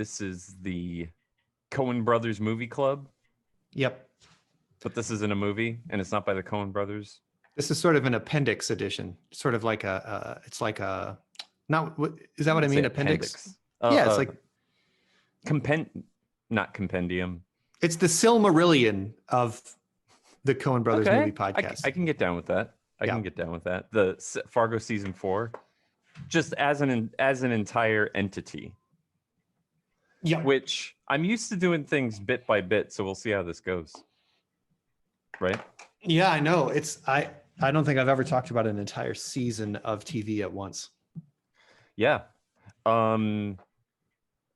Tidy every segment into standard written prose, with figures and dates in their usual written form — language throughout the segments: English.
this is the Coen Brothers Movie Club, Yep. but this isn't a movie, and it's not by the Coen Brothers. This is sort of an appendix edition, sort of like it's like a, not, is that what I mean? Appendix? Yeah, it's like not compendium. It's the Silmarillion of the Coen Brothers movie podcast. I can get down with that. I can get down with that. The Fargo season 4, just as an entire entity. Yeah. Which I'm used to doing things bit by bit, so we'll see how this goes. Right? Yeah, I know. I don't think I've ever talked about an entire season of TV at once. Yeah. I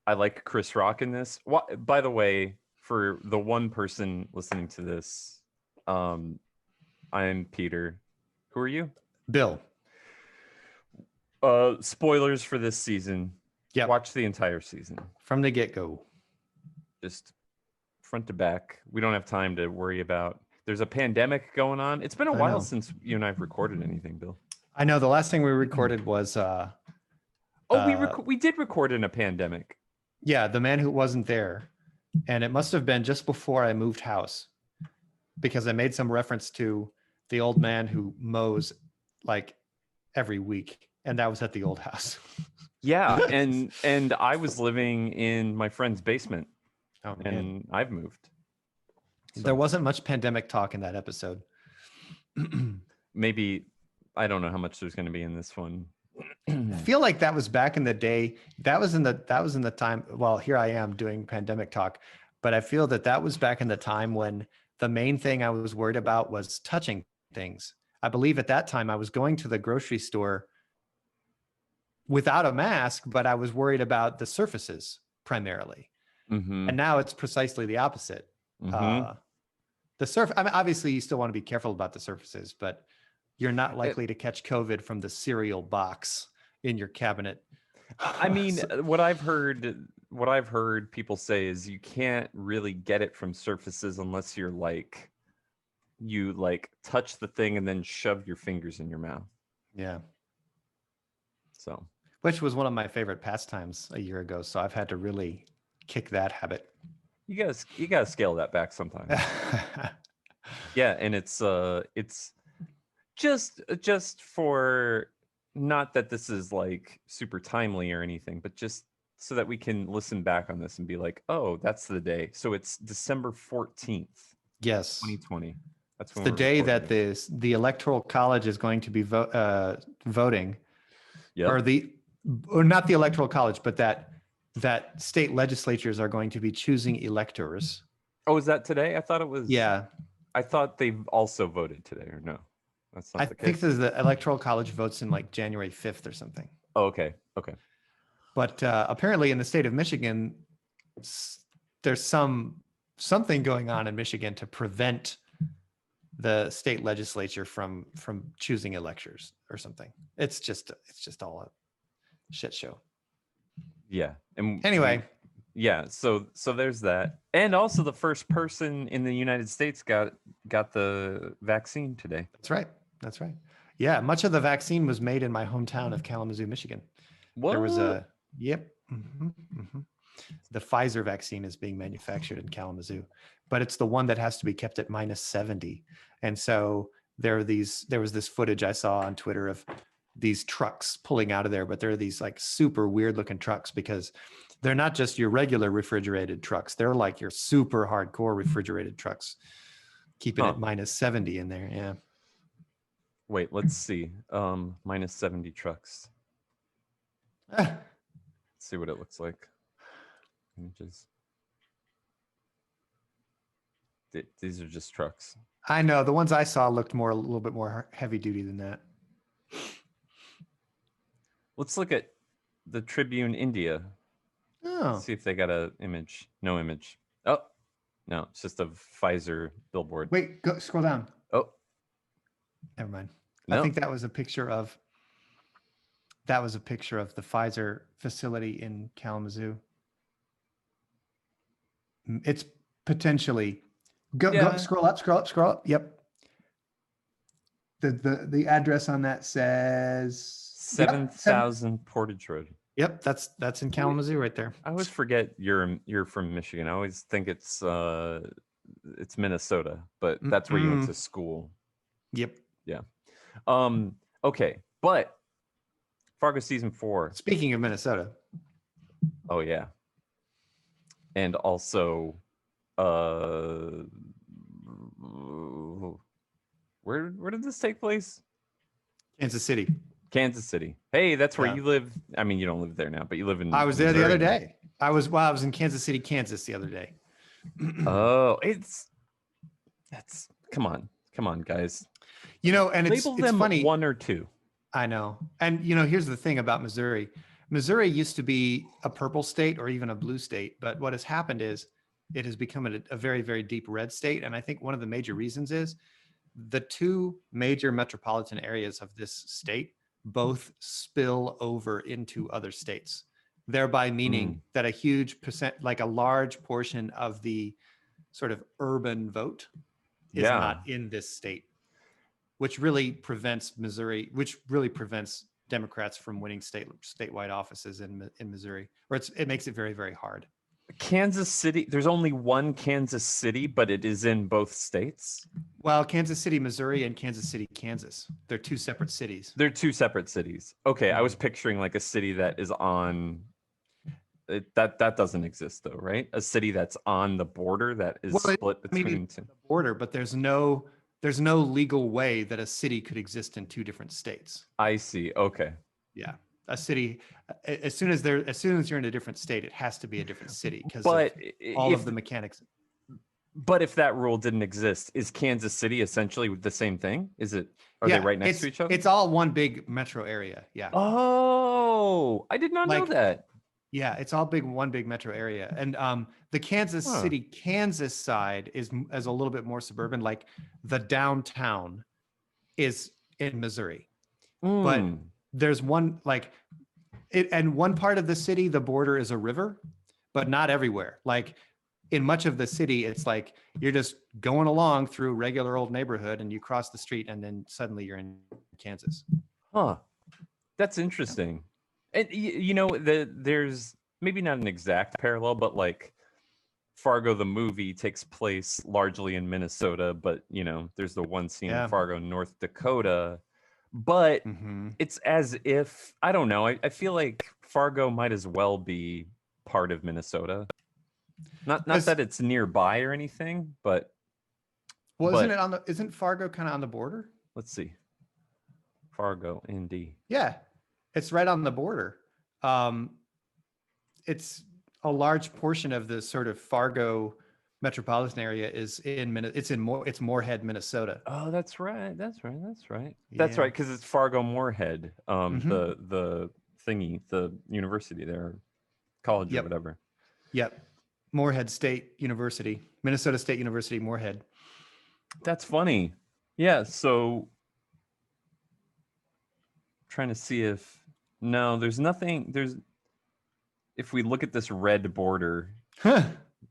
like Chris Rock in this. By the way, for the one person listening to this, I'm Peter. Who are you? Bill. Spoilers for this season. Yeah. Watch the entire season. From the get-go. Just front to back. We don't have time to worry about. There's a pandemic going on. It's been a while since you and I have recorded anything, Bill. I know. The last thing we recorded was... we did record in a pandemic. Yeah, The Man Who Wasn't There. And it must have been just before I moved house, because I made some reference to the old man who mows like every week. And that was at the old house. Yeah. and I was living in my friend's basement. Oh, man. And I've moved. So. There wasn't much pandemic talk in that episode. Maybe, I don't know how much there's going to be in this one. I feel like that was back in the day. That was in the time. Well, here I am doing pandemic talk, but I feel that was back in the time when the main thing I was worried about was touching things. I believe at that time I was going to the grocery store without a mask, but I was worried about the surfaces primarily. Mm-hmm. And now it's precisely the opposite. Mm-hmm. I mean, obviously you still want to be careful about the surfaces, but you're not likely to catch COVID from the cereal box in your cabinet. I mean, what I've heard people say is you can't really get it from surfaces unless you touch the thing and then shove your fingers in your mouth. Yeah. So, which was one of my favorite pastimes a year ago. So I've had to really kick that habit. You gotta scale that back sometimes. Yeah, and it's just for, not that this is like super timely or anything, but just so that we can listen back on this and be like, oh, that's the day. So it's December 14th. Yes. 2020. That's when the day that the Electoral College is going to be voting. Yeah. Or not the Electoral College, but that state legislatures are going to be choosing electors. Oh, is that today? I thought it was. Yeah. I thought they also voted today, or no? That's not the case. I think the Electoral College votes in like January 5th or something. Oh, okay. Okay. But apparently in the state of Michigan, there's something going on in Michigan to prevent the state legislature from choosing electors or something. It's just all a shit show. Yeah. And anyway. Yeah. So there's that. And also the first person in the United States got the vaccine today. That's right. Yeah. Much of the vaccine was made in my hometown of Kalamazoo, Michigan. What? There was yep. Mm-hmm, mm-hmm. The Pfizer vaccine is being manufactured in Kalamazoo, but it's the one that has to be kept at -70. And so there was this footage I saw on Twitter of these trucks pulling out of there, but they're these like super weird looking trucks because they're not just your regular refrigerated trucks. They're like your super hardcore refrigerated trucks, keeping it -70 in there. Yeah. Wait, let's see. -70 trucks. Let's see what it looks like. Images. These are just trucks. I know the ones I saw looked a little bit more heavy duty than that. Let's look at the Tribune India. Oh. Let's see if they got an image. No image. Oh, no, it's just a Pfizer billboard. Wait, scroll down. Oh, never mind. No. I think that was a picture of the Pfizer facility in Kalamazoo. It's potentially go scroll up. Yep. The address on that says 7,000 Portage Road. Yep, that's in Kalamazoo right there. I always forget you're from Michigan. I always think it's Minnesota, but that's where you went Mm-mm. to school. Yep. Yeah. Okay, but Fargo season 4. Speaking of Minnesota, Oh yeah. And also uh where did this take place? Kansas City. Kansas City. Hey, that's where Yeah. you live. I mean, you don't live there now, but you live in I was there the Missouri other now. day. I was in Kansas City, Kansas the other day. Oh, that's come on, guys. And Label it's them funny. 1 or 2. I know. And here's the thing about Missouri. Missouri used to be a purple state or even a blue state, but what has happened is it has become a very, very deep red state. And I think one of the major reasons is the two major metropolitan areas of this state both spill over into other states, thereby meaning that a huge percent, like a large portion of the sort of urban vote is Yeah. not in this state, which really prevents Democrats from winning statewide offices in Missouri, or it makes it very, very hard. Kansas City, there's only one Kansas City, but it is in both states. Well, Kansas City, Missouri, and Kansas City, Kansas. They're two separate cities. They're two separate cities. Okay, I was picturing like a city that is on that doesn't exist though, right? A city that's on the border that is split between two. The border, but there's no legal way that a city could exist in two different states. I see. Okay. Yeah, a city, as soon as you're in a different state, it has to be a different city because But all if of the mechanics. but if that rule didn't exist, is Kansas City essentially the same thing? Is it? Are they right next to each other? It's all one big metro area. Yeah. Oh, I did not know that. Yeah, it's all one big metro area, and the Kansas City, Kansas side is a little bit more suburban. Like the downtown is in Missouri, but there's one one part of the city, the border is a river, but not everywhere. Like in much of the city, it's like you're just going along through a regular old neighborhood, and you cross the street, and then suddenly you're in Kansas. Huh. That's interesting. And there's maybe not an exact parallel, but like Fargo the movie takes place largely in Minnesota, but there's the one scene in Fargo, North Dakota. But it's as if, I don't know, I feel like Fargo might as well be part of Minnesota. Not that it's nearby or anything, but isn't Fargo kind of on the border? Let's see. Fargo, ND. Yeah, it's right on the border. It's a large portion of the sort of Fargo metropolitan area is it's Moorhead, Minnesota. Oh, that's right. That's right. Because it's Fargo Moorhead, the thingy, the university there, college or whatever. Yep. Moorhead State University, Minnesota State University, Moorhead. That's funny. Yeah. So trying to see if there's nothing. If we look at this red border,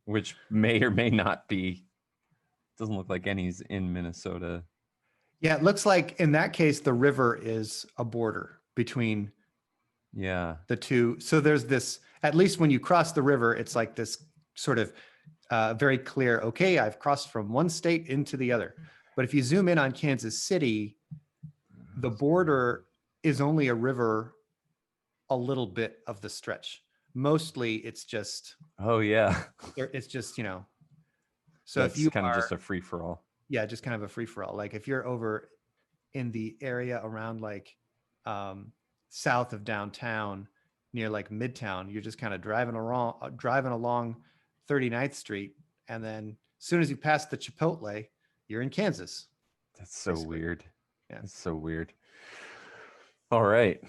which may or may not be, doesn't look like any's in Minnesota. Yeah, it looks like in that case the river is a border between the two. So there's this, at least when you cross the river, it's like this sort of very clear, okay, I've crossed from one state into the other. But if you zoom in on Kansas City, the border is only a river a little bit of the stretch. Mostly it's just it's just so that's if you kind of just a free-for-all. Yeah, just kind of a free-for-all. Like if you're over in the area around like south of downtown near like Midtown, you're just kind of driving along 39th Street, and then as soon as you pass the Chipotle, you're in Kansas. That's so basically weird. Yeah, it's so weird. All right.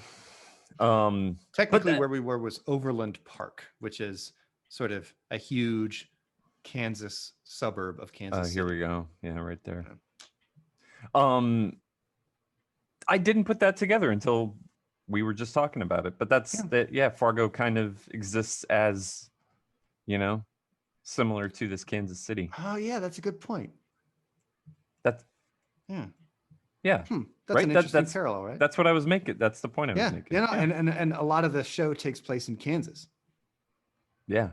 Technically, where we were was Overland Park, which is sort of a huge Kansas suburb of Kansas City. Here we go. Yeah, right there. I didn't put that together until we were just talking about it, but that's that. Yeah, Fargo kind of exists as, similar to this Kansas City. Oh yeah, that's a good point. That's Yeah. That's Right? an interesting parallel, right? That's what I was making. That's the point I was Yeah, making. you know, and a lot of the show takes place in Kansas. Yeah.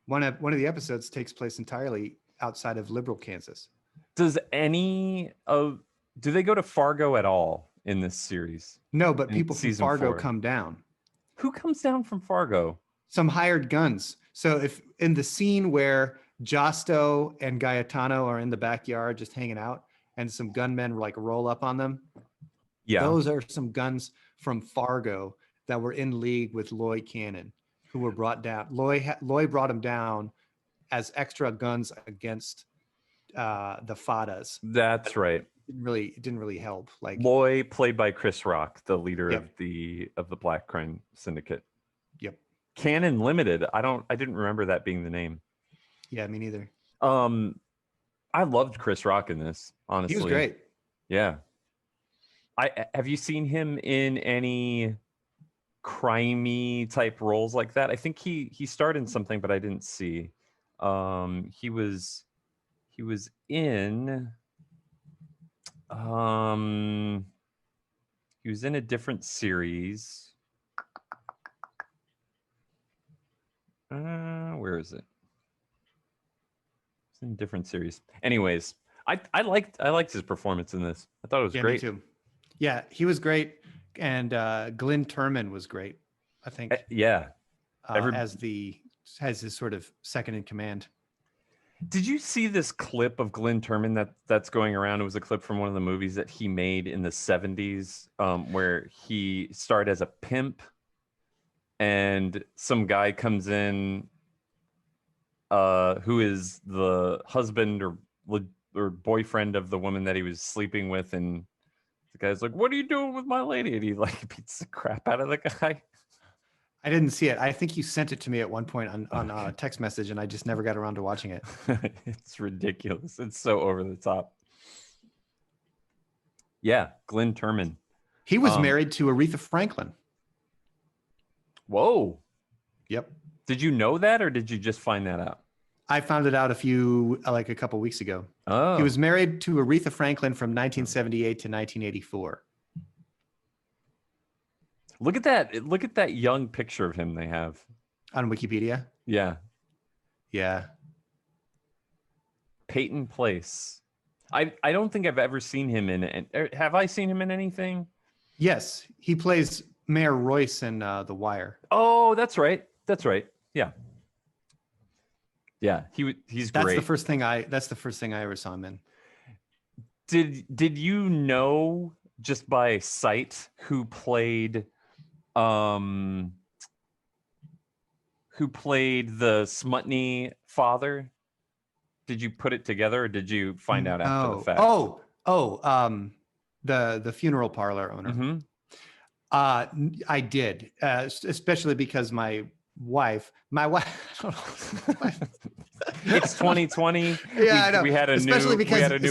One of the episodes takes place entirely outside of liberal Kansas. Do they go to Fargo at all in this series? No, but In people from season Fargo 4? come down. Who comes down from Fargo? Some hired guns. So if in the scene where Josto and Gaetano are in the backyard just hanging out, and some gunmen like roll up on them, Yeah. those are some guns from Fargo that were in league with Loy Cannon, who were brought down. Loy brought them down as extra guns against the Fadas. That's right. It didn't really help. Like Loy, played by Chris Rock, the leader Yep. of the Black Crime Syndicate. Yep. Canon Limited. I didn't remember that being the name. Yeah, me neither. I loved Chris Rock in this, honestly. He was great. Yeah. Have you seen him in any crimey type roles like that? I think he starred in something, but I didn't see. He was in he was in a different series. Where is it? It's in a different series. Anyways, I liked his performance in this. I thought it was great. Me too. Yeah, he was great, and Glenn Turman was great. I think. Yeah. As his sort of second in command. Did you see this clip of Glenn Turman that's going around? It was a clip from one of the movies that he made in the 70s, where he starred as a pimp, and some guy comes in who is the husband or boyfriend of the woman that he was sleeping with, and the guy's like, "What are you doing with my lady?" And he like beats the crap out of the guy. I didn't see it. I think you sent it to me at one point on a text message, and I just never got around to watching it. It's ridiculous. It's so over the top. Yeah, Glenn Turman. He was married to Aretha Franklin. Whoa. Yep. Did you know that, or did you just find that out? I found it out a couple weeks ago. Oh. He was married to Aretha Franklin from 1978 to 1984. Look at that. Look at that young picture of him they have on Wikipedia. Yeah. Yeah. Peyton Place. I don't think I've ever seen him in it. Have I seen him in anything? Yes. He plays Mayor Royce in The Wire. Oh, that's right. That's right. Yeah. Yeah. He's great. That's the first thing I ever saw him in. Did you know just by sight who played the Smutney father? Did you put it together, or did you find out after the fact? The funeral parlor owner. Mm-hmm. I did, especially because my wife. It's 2020. Yeah, I know. We had a new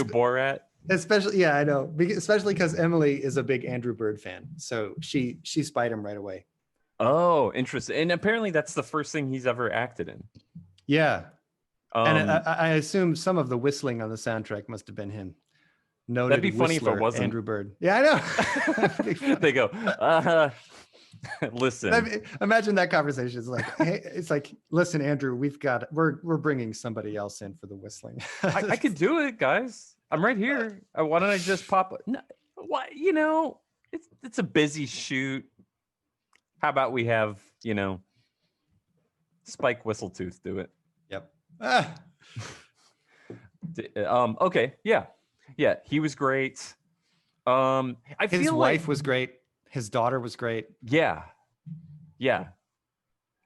Borat. Especially, yeah, I know. Especially because Emily is a big Andrew Bird fan, so she spied him right away. Oh, interesting. And apparently, that's the first thing he's ever acted in. Yeah, and I assume some of the whistling on the soundtrack must have been him. Noted That'd be funny if it wasn't Andrew Bird. Yeah, I know. They go, listen. Imagine that conversation. It's like, hey, listen, Andrew, we're bringing somebody else in for the whistling. I could do it, guys. I'm right here. Why don't I just pop? No, what? It's a busy shoot. How about we have Spike Whistletooth do it? Yep. Okay. Yeah. Yeah. He was great. His wife was great. His daughter was great. Yeah. Yeah.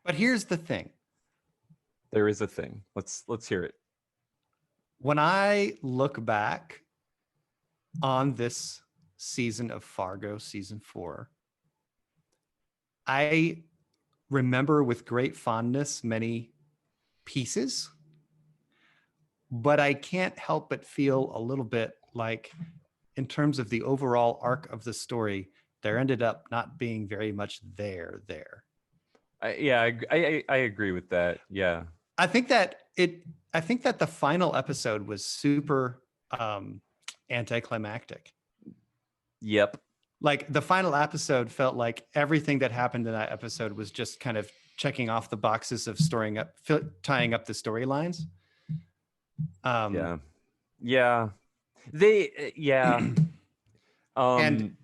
But here's the thing. There is a thing. Let's hear it. When I look back on this season of Fargo, season 4, I remember with great fondness many pieces, but I can't help but feel a little bit like, in terms of the overall arc of the story, there ended up not being very much there. I agree with that. Yeah. I think that the final episode was super anticlimactic. Yep. Like the final episode felt like everything that happened in that episode was just kind of checking off the boxes of tying up the storylines. Yeah. Yeah. They yeah. And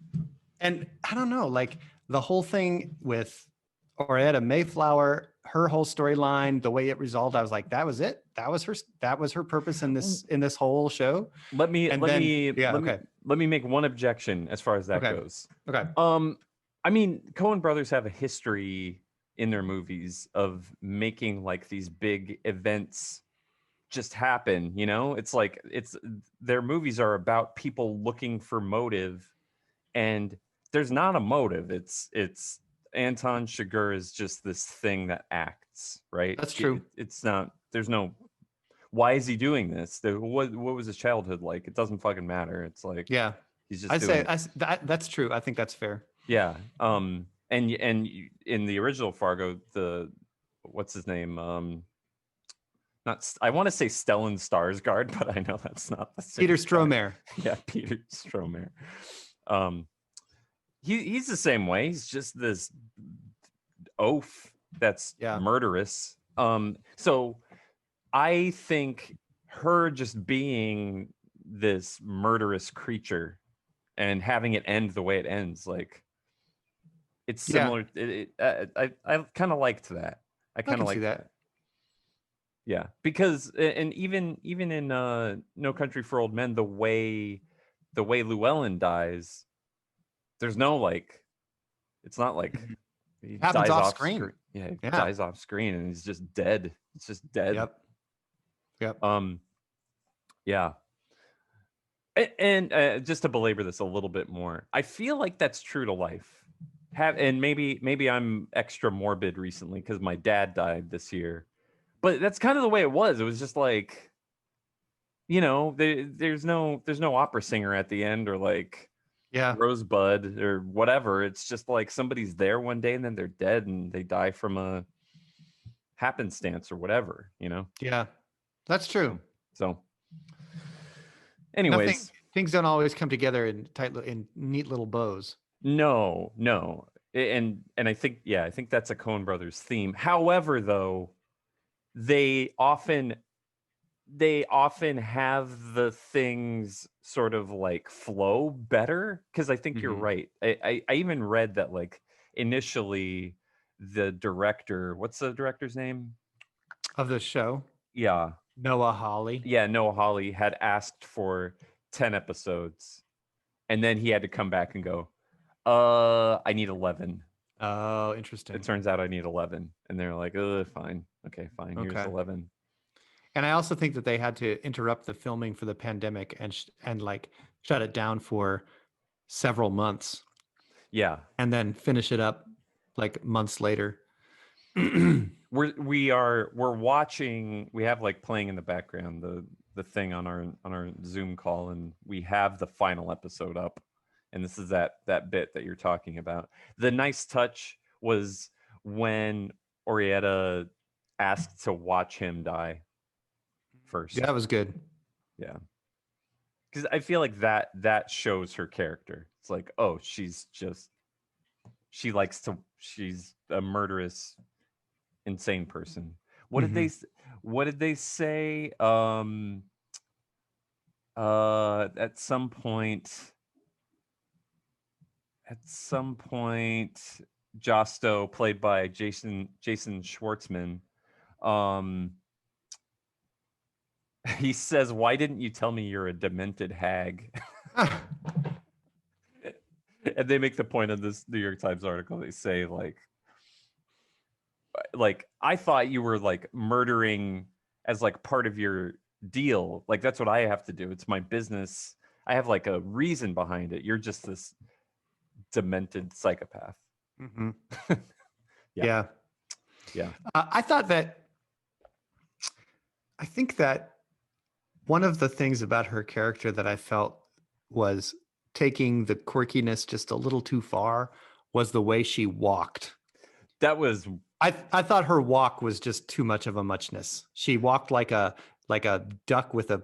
I don't know, like the whole thing with Orietta Mayflower, her whole storyline, the way it resolved, I was like, that was it. That was her purpose in this whole show. let me Okay. let me make one objection as far as that Okay. goes. Okay. I mean, Coen Brothers have a history in their movies of making like these big events just happen, you know? It's like their movies are about people looking for motive, and there's not a motive. It's Anton Chigurh is just this thing that acts, right? That's true. It's not, there's no, why is he doing this? What was his childhood like? It doesn't fucking matter. It's like, Yeah. he's just doing it. That's true. I think that's fair. Yeah. And in the original Fargo, what's his name? Not, I want to say Stellan Skarsgård, but I know that's not the same Peter guy. Stormare. Yeah, Peter Stormare. He's the same way. He's just this oaf that's murderous. So I think her just being this murderous creature and having it end the way it ends, like, it's similar. I kind of liked that. I kind of liked that. Yeah, because and even in No Country for Old Men, the way Llewellyn dies, there's no like, it's not like he Happens dies off off screen. Yeah, he dies off screen and he's just dead. It's just dead. Yep. Yeah. And just to belabor this a little bit more, I feel like that's true to life. And maybe I'm extra morbid recently because my dad died this year, but that's kind of the way it was. It was just like, you know, there's no opera singer at the end, or like Rosebud or whatever. It's just like somebody's there one day and then they're dead and they die from a happenstance or whatever, you know? Yeah, that's true. So anyways, things don't always come together in neat little bows. No. And I think that's a Coen Brothers theme. However, though, they often have the things sort of like flow better, because I think you're right. I even read that like initially the director, what's the director's name of the show? Yeah, Noah Hawley. Yeah, Noah Hawley had asked for 10 episodes, and then he had to come back and go, I need 11. Oh, interesting. It turns out I need 11. And they're like, fine. Okay, fine. Here's 11. And I also think that they had to interrupt the filming for the pandemic and like shut it down for several months. Yeah. And then finish it up like months later. We're watching, we have like playing in the background the thing on our Zoom call, and we have the final episode up. And this is that bit that you're talking about. The nice touch was when Orietta asked to watch him die first. Yeah, that was good. Yeah. Because I feel like that shows her character. It's like, oh, she's a murderous, insane person. What did they say? At some point, Josto, played by Jason Schwartzman, he says, "Why didn't you tell me you're a demented hag?" And they make the point of this New York Times article. They say like I thought you were like murdering as like part of your deal. Like that's what I have to do. It's my business. I have like a reason behind it. You're just this demented psychopath. Yeah. I think that one of the things about her character that I felt was taking the quirkiness just a little too far was the way she walked. That was, I thought her walk was just too much of a muchness. She walked like a like a duck with a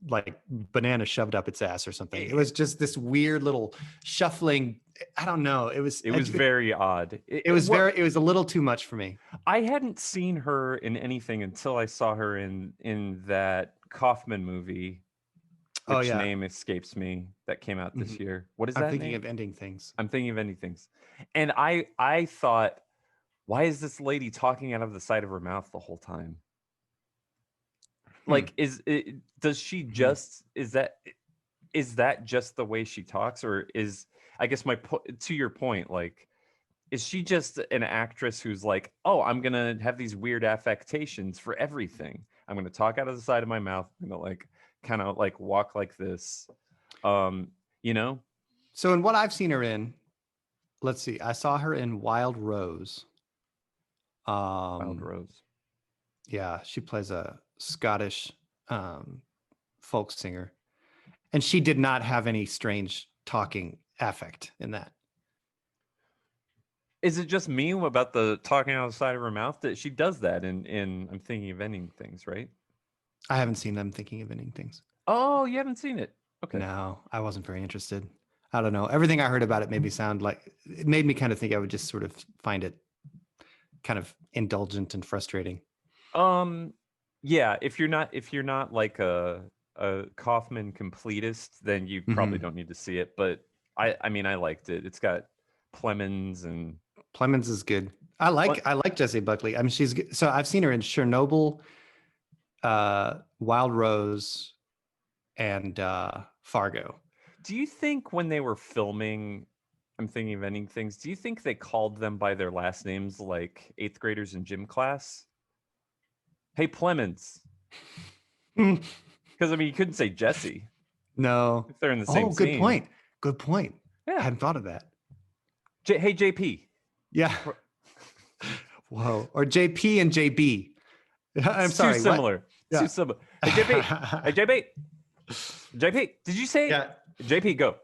like banana shoved up its ass or something. It was just this weird little shuffling. I don't know. It was very odd. It was a little too much for me. I hadn't seen her in anything until I saw her in that Kaufman movie, which name escapes me, that came out this year. What is that I'm thinking name? of Ending Things. I'm thinking of Ending Things. And I thought, why is this lady talking out of the side of her mouth the whole time? Like, does she just, is that just the way she talks? Or is, I guess to your point, like, is she just an actress who's like, oh, I'm going to have these weird affectations for everything. I'm going to talk out of the side of my mouth. I'm going to like, kind of like walk like this, you know? So in what I've seen her in, let's see, I saw her in Wild Rose. Wild Rose. Yeah, she plays a Scottish folk singer. And she did not have any strange talking affect in that. Is it just me about the talking out of the side of her mouth that she does that in I'm Thinking of Ending Things, right? I haven't seen them Thinking of Ending Things. Oh, you haven't seen it? Okay. No, I wasn't very interested. I don't know. Everything I heard about it made me sound like, it made me kind of think I would just sort of find it kind of indulgent and frustrating. Yeah, if you're not like a Kaufman completist, then you probably don't need to see it. But I mean, I liked it. It's got Plemons and Plemons is good. I like Jessie Buckley. I mean, she's good. So I've seen her in Chernobyl, Wild Rose, and Fargo. Do you think when they were filming I'm Thinking of Ending Things, do you think they called them by their last names like 8th graders in gym class? Hey, Plemons. Because I mean, you couldn't say Jesse. No. If they're in the same good scene. point. Good point. Yeah. I hadn't thought of that. Hey, JP. Yeah. Whoa. Or JP and JB. I'm sorry. Too similar. Yeah. Too similar. Hey, JP. Hey, JP. JP. Did you say? Yeah. JP, go.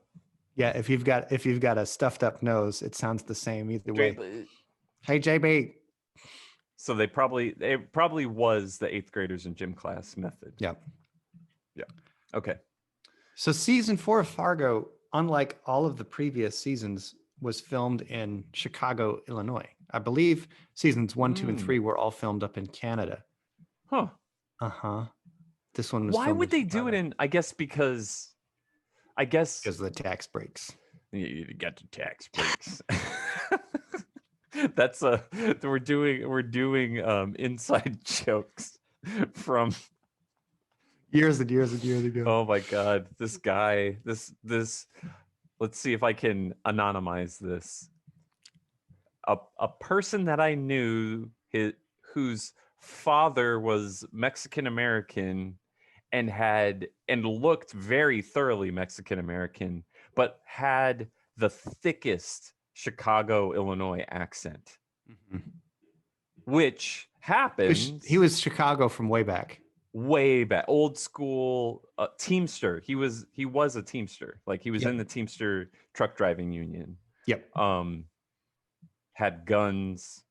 Yeah. If you've got a stuffed up nose, it sounds the same either way. Hey, JB. So it probably was the 8th graders in gym class method. Yeah. Yeah. Okay. So season 4 of Fargo, unlike all of the previous seasons, was filmed in Chicago, Illinois. I believe seasons 1, 2, and 3 were all filmed up in Canada. Huh. Uh-huh. This one was Why would they do it in, because of the tax breaks. You got the tax breaks. That's we're doing inside jokes from years and years and years ago. Oh my God. This guy, this let's see if I can anonymize this. A person that I knew whose father was Mexican American and looked very thoroughly Mexican American, but had the thickest Chicago, Illinois accent, which happens. He was Chicago from way back, old school Teamster. He was a Teamster. Like he was in the Teamster truck driving union. Yep. Had guns.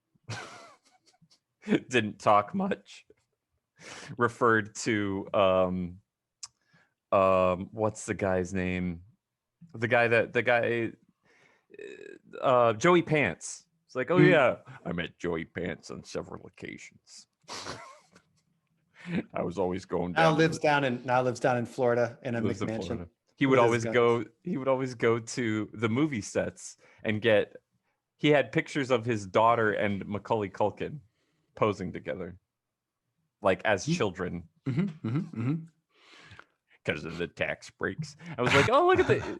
Didn't talk much. Referred to what's the guy's name? Joey Pants. It's like, oh yeah, I met Joey Pants on several occasions. I was always going down. Now lives down in Florida in a McMansion. He would always go to the movie sets and he had pictures of his daughter and Macaulay Culkin posing together, like as children. Because of the tax breaks. I was like, oh, look at the.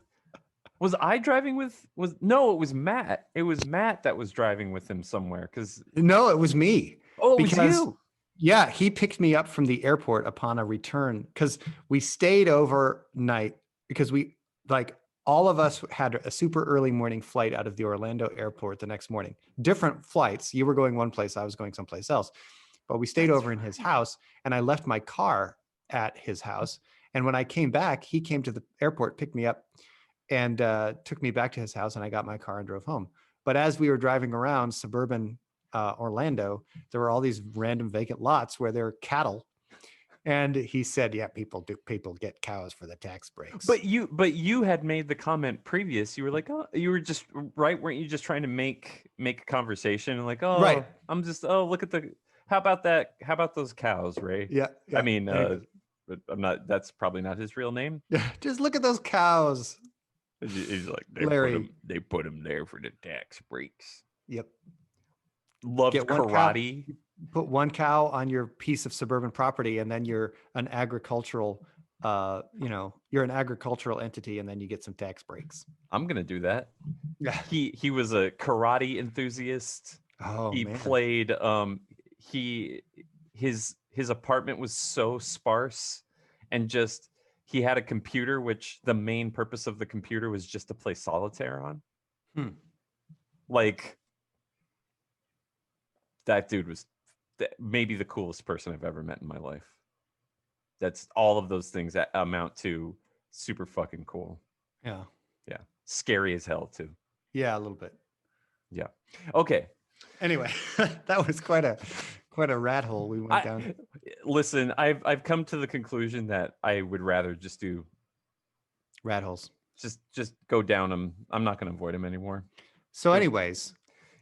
Was I driving with? No, it was Matt. It was Matt that was driving with him somewhere. No, it was me. Oh, it was you. Yeah, he picked me up from the airport upon a return because we stayed overnight because all of us had a super early morning flight out of the Orlando airport the next morning. Different flights. You were going one place, I was going someplace else. But we stayed over in his house, and I left my car at his house. And when I came back, he came to the airport, picked me up, and took me back to his house, and I got my car and drove home. But as we were driving around suburban Orlando, there were all these random vacant lots where there are cattle And he said, yeah, people get cows for the tax breaks. But you had made the comment previous. You were like, oh, you were just right. Weren't you just trying to make a conversation and like, oh, Right. I'm just, oh, look at how about that? How about those cows, Ray? Yeah. I mean, Anyway. but I'm not. That's probably not his real name. Just look at those cows. He's like, Larry. they put him there for the tax breaks. Yep. Loved Get one karate. Put one cow on your piece of suburban property, and then you're an agricultural, you're an agricultural entity, and then you get some tax breaks. I'm gonna do that. Yeah. He was a karate enthusiast. Oh, he man. played. His apartment was so sparse, and just he had a computer, which the main purpose of the computer was just to play solitaire on. Like, that dude was maybe the coolest person I've ever met in my life. That's all of those things that amount to super fucking cool. Yeah. Yeah. Scary as hell too. Yeah, a little bit. Yeah. Okay. Anyway, that was quite a rat hole we went down. Listen, I've come to the conclusion that I would rather just do rat holes. Just go down them. I'm not going to avoid them anymore. So anyways,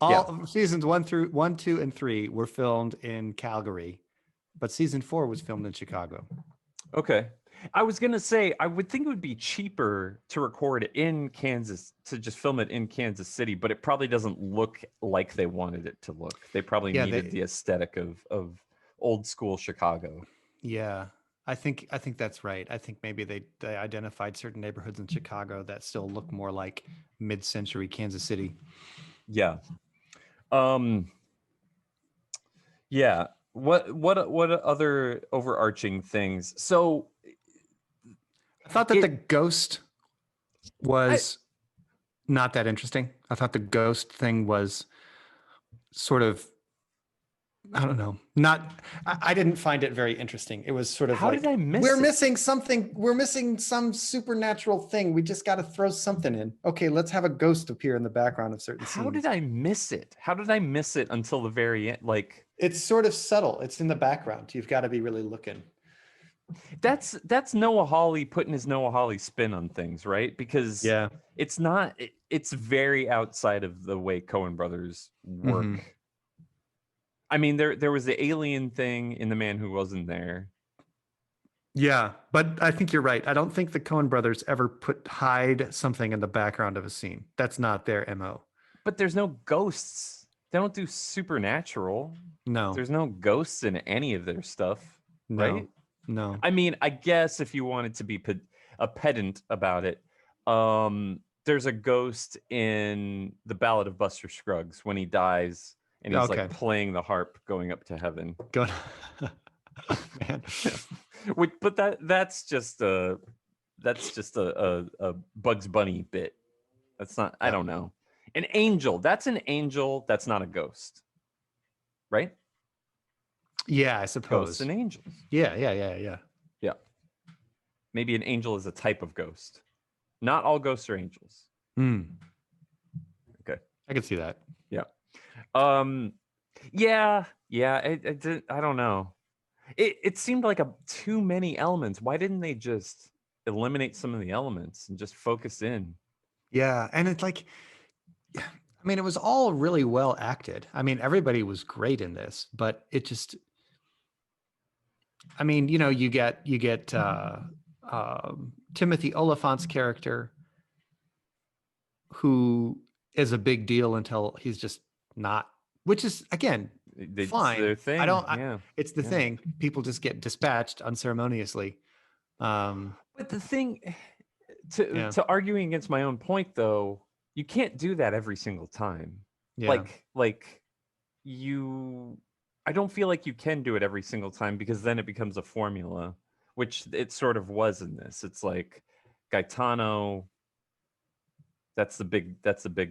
all seasons 1, 2, and 3 were filmed in Calgary, but season 4 was filmed in Chicago. Okay. I was going to say, I would think it would be cheaper to record in Kansas, to just film it in Kansas City, but it probably doesn't look like they wanted it to look. They probably needed the aesthetic of old school Chicago. Yeah. I think that's right. I think maybe they identified certain neighborhoods in Chicago that still look more like mid-century Kansas City. Yeah. Yeah. What other overarching things? So I thought that the ghost was not that interesting. I thought the ghost thing was sort of, I don't know, I didn't find it very interesting. It was sort of did I miss we're missing something. We're missing some supernatural thing. We just got to throw something in. Okay, let's have a ghost appear in the background of certain scenes. How did I miss it? How did I miss it until the very end? Like, it's sort of subtle. It's in the background. You've got to be really looking. That's Noah Hawley putting his Noah Hawley spin on things, right? Because it's not. It's very outside of the way Coen Brothers work. Mm-hmm. I mean, there was the alien thing in The Man Who Wasn't There. Yeah, but I think you're right. I don't think the Coen Brothers ever hide something in the background of a scene. That's not their MO. But there's no ghosts. They don't do supernatural. No. There's no ghosts in any of their stuff, right? No. I mean, I guess if you wanted to be a pedant about it, there's a ghost in The Ballad of Buster Scruggs when he dies and he's like playing the harp going up to heaven. Good. Man. But that's just a Bugs Bunny bit. That's not. I don't know. An angel. That's an angel. That's not a ghost, right? Yeah, I suppose. Ghosts and angels. Yeah. Maybe an angel is a type of ghost. Not all ghosts are angels. Okay, I can see that. Yeah. Yeah. I don't know. It seemed like too many elements. Why didn't they just eliminate some of the elements and just focus in? Yeah, and it's like, I mean, it was all really well acted. I mean, everybody was great in this, but it just, I mean, you get Timothy Oliphant's character, who is a big deal until he's just not, which is, again, fine. Their thing. It's the thing. People just get dispatched unceremoniously. But the thing, to arguing against my own point, though, you can't do that every single time. Yeah. I don't feel like you can do it every single time, because then it becomes a formula, which it sort of was in this. It's like Gaetano, that's the big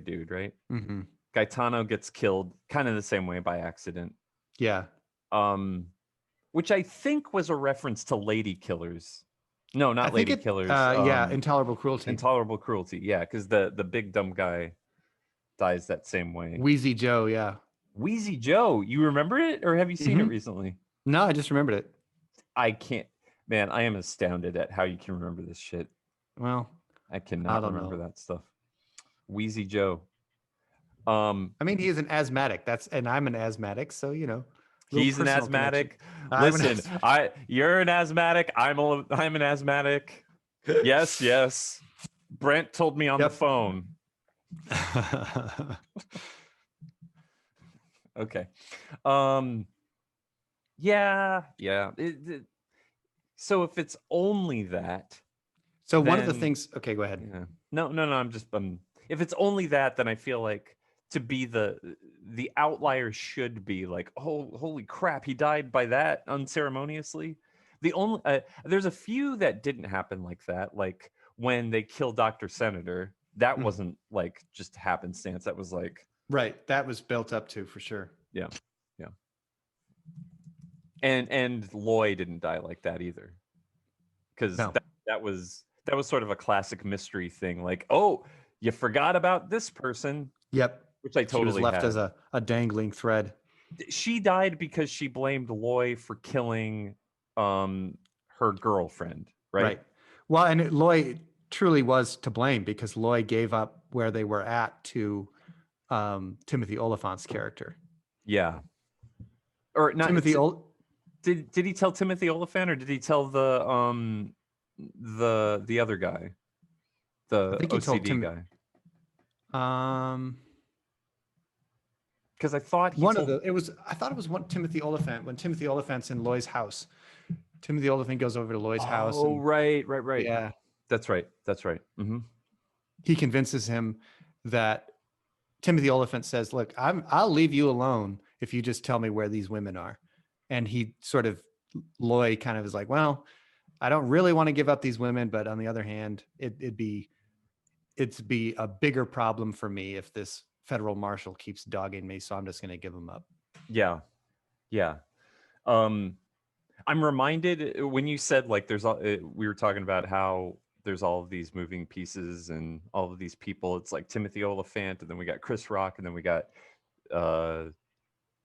dude, right? Mm-hmm. Gaetano gets killed kind of the same way, by accident. Yeah. Which I think was a reference to Lady Killers. No, not Lady Killers. Intolerable Cruelty. Intolerable Cruelty, yeah, because the big dumb guy dies that same way. Wheezy Joe, yeah. Wheezy Joe, you remember it, or have you seen it recently? No, I just remembered it. I can't, man, I am astounded at how you can remember this shit. Well, I I cannot don't remember know. that stuff. Wheezy Joe. I mean, he is an asthmatic. And I'm an asthmatic, so little He's an personal connection. asthmatic. I'm an Listen, asthmatic. you're an asthmatic. I'm an asthmatic. Yes, yes. Brent told me on the Yep. phone. Okay. Yeah, yeah. So if it's only that, So one of the then things. Okay, go ahead. yeah. No. I'm just if it's only that, then I feel like to be the outlier should be like, oh, holy crap, he died by that unceremoniously. The only there's a few that didn't happen like that, like when they killed Dr. Senator. That Mm, wasn't like just happenstance. That was like, right. That was built up to for sure. yeah, yeah. And Loy didn't die like that either, because No. that was sort of a classic mystery thing. Like, oh, you forgot about this person, Yep. which I She was totally left had. as a dangling thread. She died because she blamed Loy for killing her girlfriend, right? Right. Well, and Loy truly was to blame because Loy gave up where they were at to Timothy Oliphant's character. Yeah. Or not Timothy did he tell Timothy Oliphant, or did he tell the other guy? I The think he told OCD Tim. guy? Um, Because I thought he one of told. the it was I thought it was one Timothy Oliphant when Timothy Oliphant's in Loy's house. Timothy Oliphant goes over to Loy's house Oh, and right. yeah, That's right. That's right. Mm-hmm. he convinces him that Timothy Oliphant says, "Look, I'll leave you alone if you just tell me where these women are." And he sort of Loy kind of is like, "Well, I don't really want to give up these women, but on the other hand, it'd be a bigger problem for me if this federal marshal keeps dogging me, so I'm just going to give them up." Yeah. Yeah. Um, I'm reminded when you said like we were talking about how there's all of these moving pieces and all of these people. It's like Timothy Oliphant, and then we got Chris Rock, and then we got uh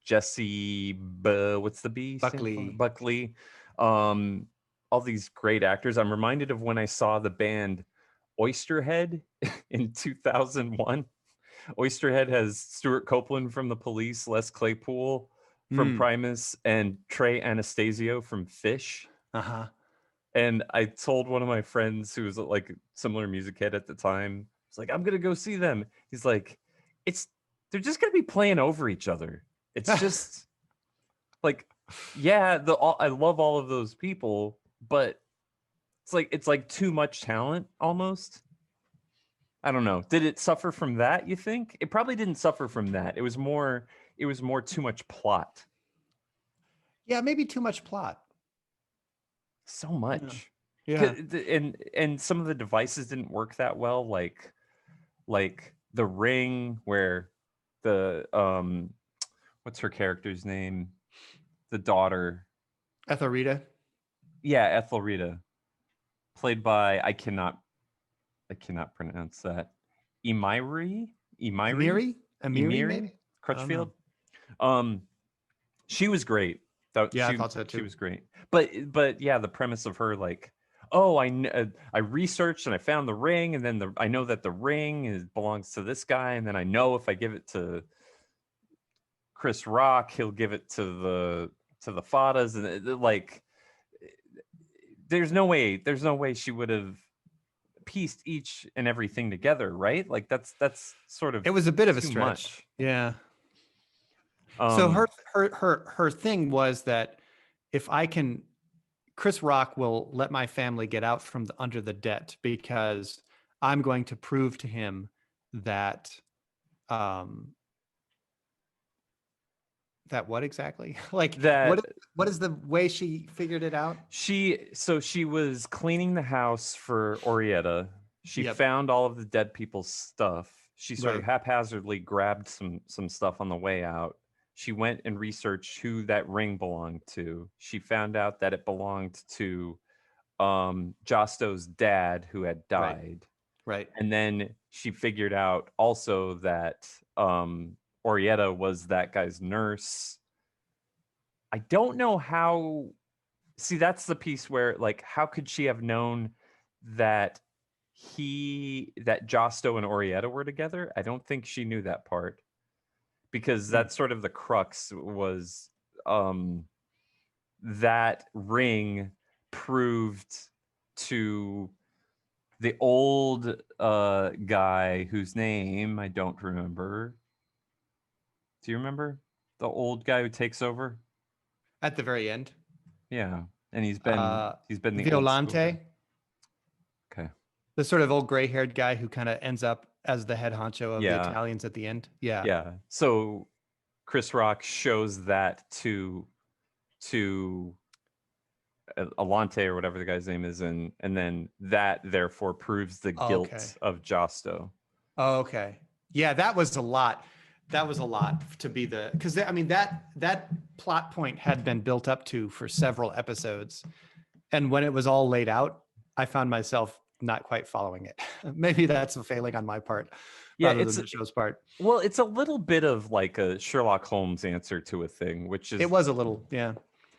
Jesse what's the B stand for? Buckley. Buckley. Um, all these great actors. I'm reminded of when I saw the band Oysterhead in 2001. Oysterhead has Stuart Copeland from The Police, Les Claypool from Mm, Primus, and Trey Anastasio from Fish. uh-huh. And I told one of my friends who was like a similar music head at the time, it's like, I'm gonna go see them. He's like, it's they're just gonna be playing over each other. It's just like, yeah, I love all of those people, but it's like too much talent almost. I don't know. Did it suffer from that, you think? It probably didn't suffer from that. It was more too much plot. Yeah, maybe too much plot. So Yeah. much. Yeah. And some of the devices didn't work that well, like the ring where the what's her character's name? The daughter. Ethelrita. Yeah, Ethelrita, played by I cannot pronounce that. Emiri? Emiri? Amiri, Emiri? maybe? I don't know. Crutchfield? Um, she was great. That Yeah, I thought so she too. was great. But yeah, the premise of her like, oh, I researched and I found the ring, and then I know that the ring belongs to this guy, and then I know if I give it to Chris Rock, he'll give it to the Fadas, and like, there's no way she would have pieced each and everything together, right? Like that's sort of It was a bit of a too stretch. much. Yeah. So Um, her thing was that if I can Chris Rock will let my family get out from under the debt because I'm going to prove to him that um that what exactly? Like that what is the way she figured it out? she was cleaning the house for Orietta. She Yep. found all of the dead people's stuff. She sort of Right. haphazardly grabbed some stuff on the way out. She went and researched who that ring belonged to. She found out that it belonged to Josto's dad, who had Right. died. Right. And then she figured out also that Orietta was that guy's nurse. I don't know how see, that's the piece where, like, how could she have known that that Josto and Orietta were together? I don't think she knew that part, because that's sort of the crux was, that ring proved to the old guy whose name I don't remember. Do you remember the old guy who takes over? At the very end. Yeah, and he's been the old school Violante, guy. Okay. the sort of old gray-haired guy who kind of ends up as the head honcho of the Yeah. Italians at the end. Yeah. Yeah. So Chris Rock shows that to Alante or whatever the guy's name is, and then that therefore proves the guilt Okay. of Josto. Okay. Yeah, that was a lot. That was a lot to be because I mean that plot point had been built up to for several episodes, and when it was all laid out, I found myself not quite following it. Maybe that's a failing on my part, rather than the show's part. Well, it's a little bit of like a Sherlock Holmes answer to a thing, which is, it was a little, yeah.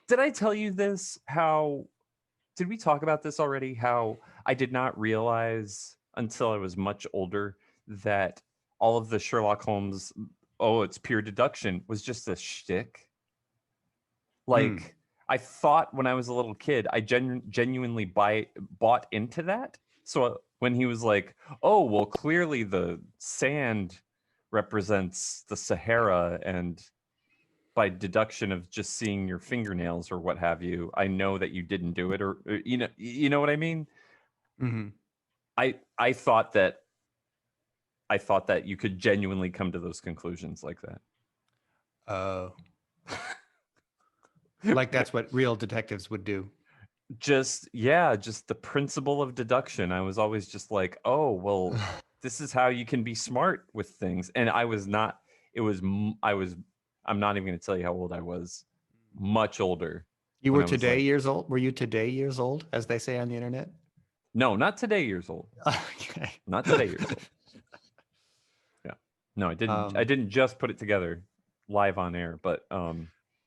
Did I tell you this? Did we talk about this already? How I did not realize until I was much older that all of the Sherlock Holmes, oh, it's pure deduction, was just a shtick. Like, I thought when I was a little kid, I genuinely bought into that. So when he was like, oh, well, clearly the sand represents the Sahara, and by deduction of just seeing your fingernails or what have you, I know that you didn't do it, or you know what I mean? Mm-hmm. I thought that you could genuinely come to those conclusions like that. Oh. Like that's what real detectives would do. Just the principle of deduction. I was always just like, oh, well, this is how you can be smart with things. And I was not. I'm not even going to tell you how old I was. Much older. You were today years old? Were you today years old, as they say on the internet? No, not today years old. Okay. Not today years old. Yeah. No, I didn't. I didn't just put it together live on air, but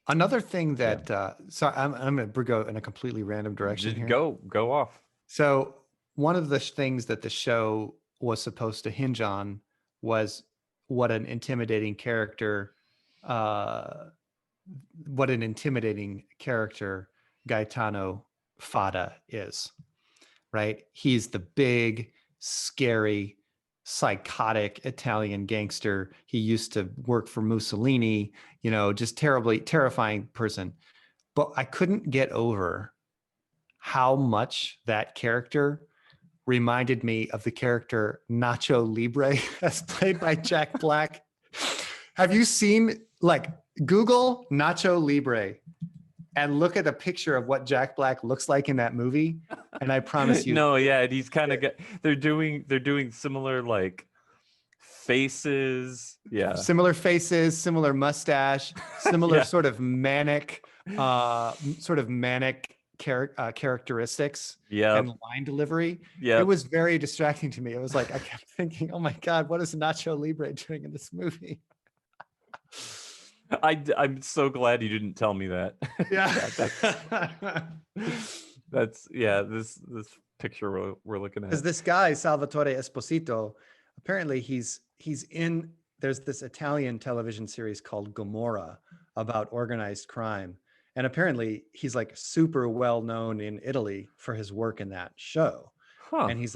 another thing that so I'm going to go in a completely random direction here. Go off. So one of the things that the show was supposed to hinge on was what an intimidating character Gaetano Fada is, right? He's the big, scary, psychotic Italian gangster. He used to work for Mussolini, just terrifying person. But I couldn't get over how much that character reminded me of the character Nacho Libre, as played by Jack Black. Have you seen, Google Nacho Libre and look at a picture of what Jack Black looks like in that movie, and I promise you. No, yeah, he's kind of they're doing similar faces, yeah. Similar faces, similar mustache, similar sort of manic characteristics and line delivery. Yeah, it was very distracting to me. It was like I kept thinking, "Oh my God, what is Nacho Libre doing in this movie?" I'm so glad you didn't tell me that. Yeah, that's this picture we're looking at. Because this guy Salvatore Esposito, apparently he's in. There's this Italian television series called Gomorrah about organized crime, and apparently he's super well known in Italy for his work in that show. Huh. And he's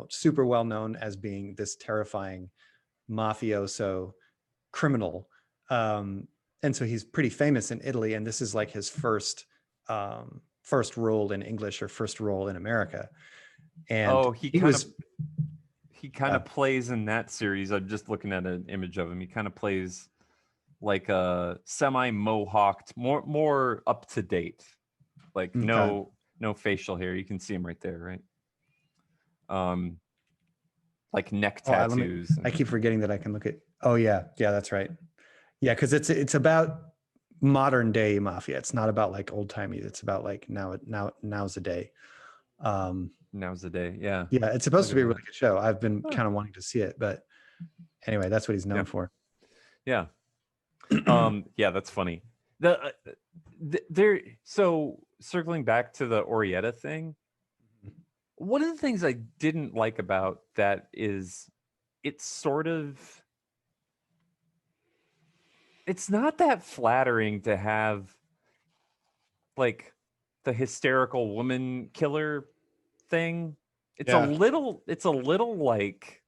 super well known as being this terrifying mafioso criminal. And so he's pretty famous in Italy, and this is his first role in English or first role in America. And he kind of plays in that series. I'm just looking at an image of him. He kind of plays like a semi-mohawked, more up to date, no facial hair. You can see him right there, right? Like neck tattoos. I keep forgetting that I can look at. Oh yeah, that's right. Yeah, because it's about modern day mafia. It's not about old timey. It's about now's the day. Now's the day. Yeah. Yeah, it's supposed to be a really good show. I've been kind of wanting to see it, but anyway, that's what he's known for. Yeah. Yeah, that's funny. So circling back to the Orietta thing, one of the things I didn't like about that is it's sort of, it's not that flattering to have like the hysterical woman killer thing. It's Yeah. it's a little like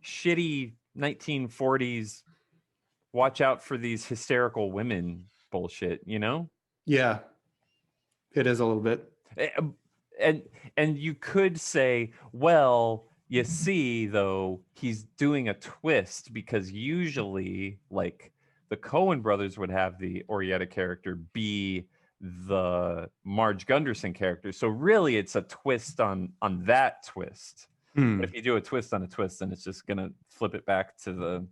shitty 1940s watch out for these hysterical women bullshit, you know? Yeah, it is a little bit. And and you could say, well, you see though, he's doing a twist because usually like the Coen brothers would have the Orietta character be the Marge Gunderson character. So really it's a twist on that twist. Hmm. But if you do a twist on a twist, then it's just gonna flip it back to the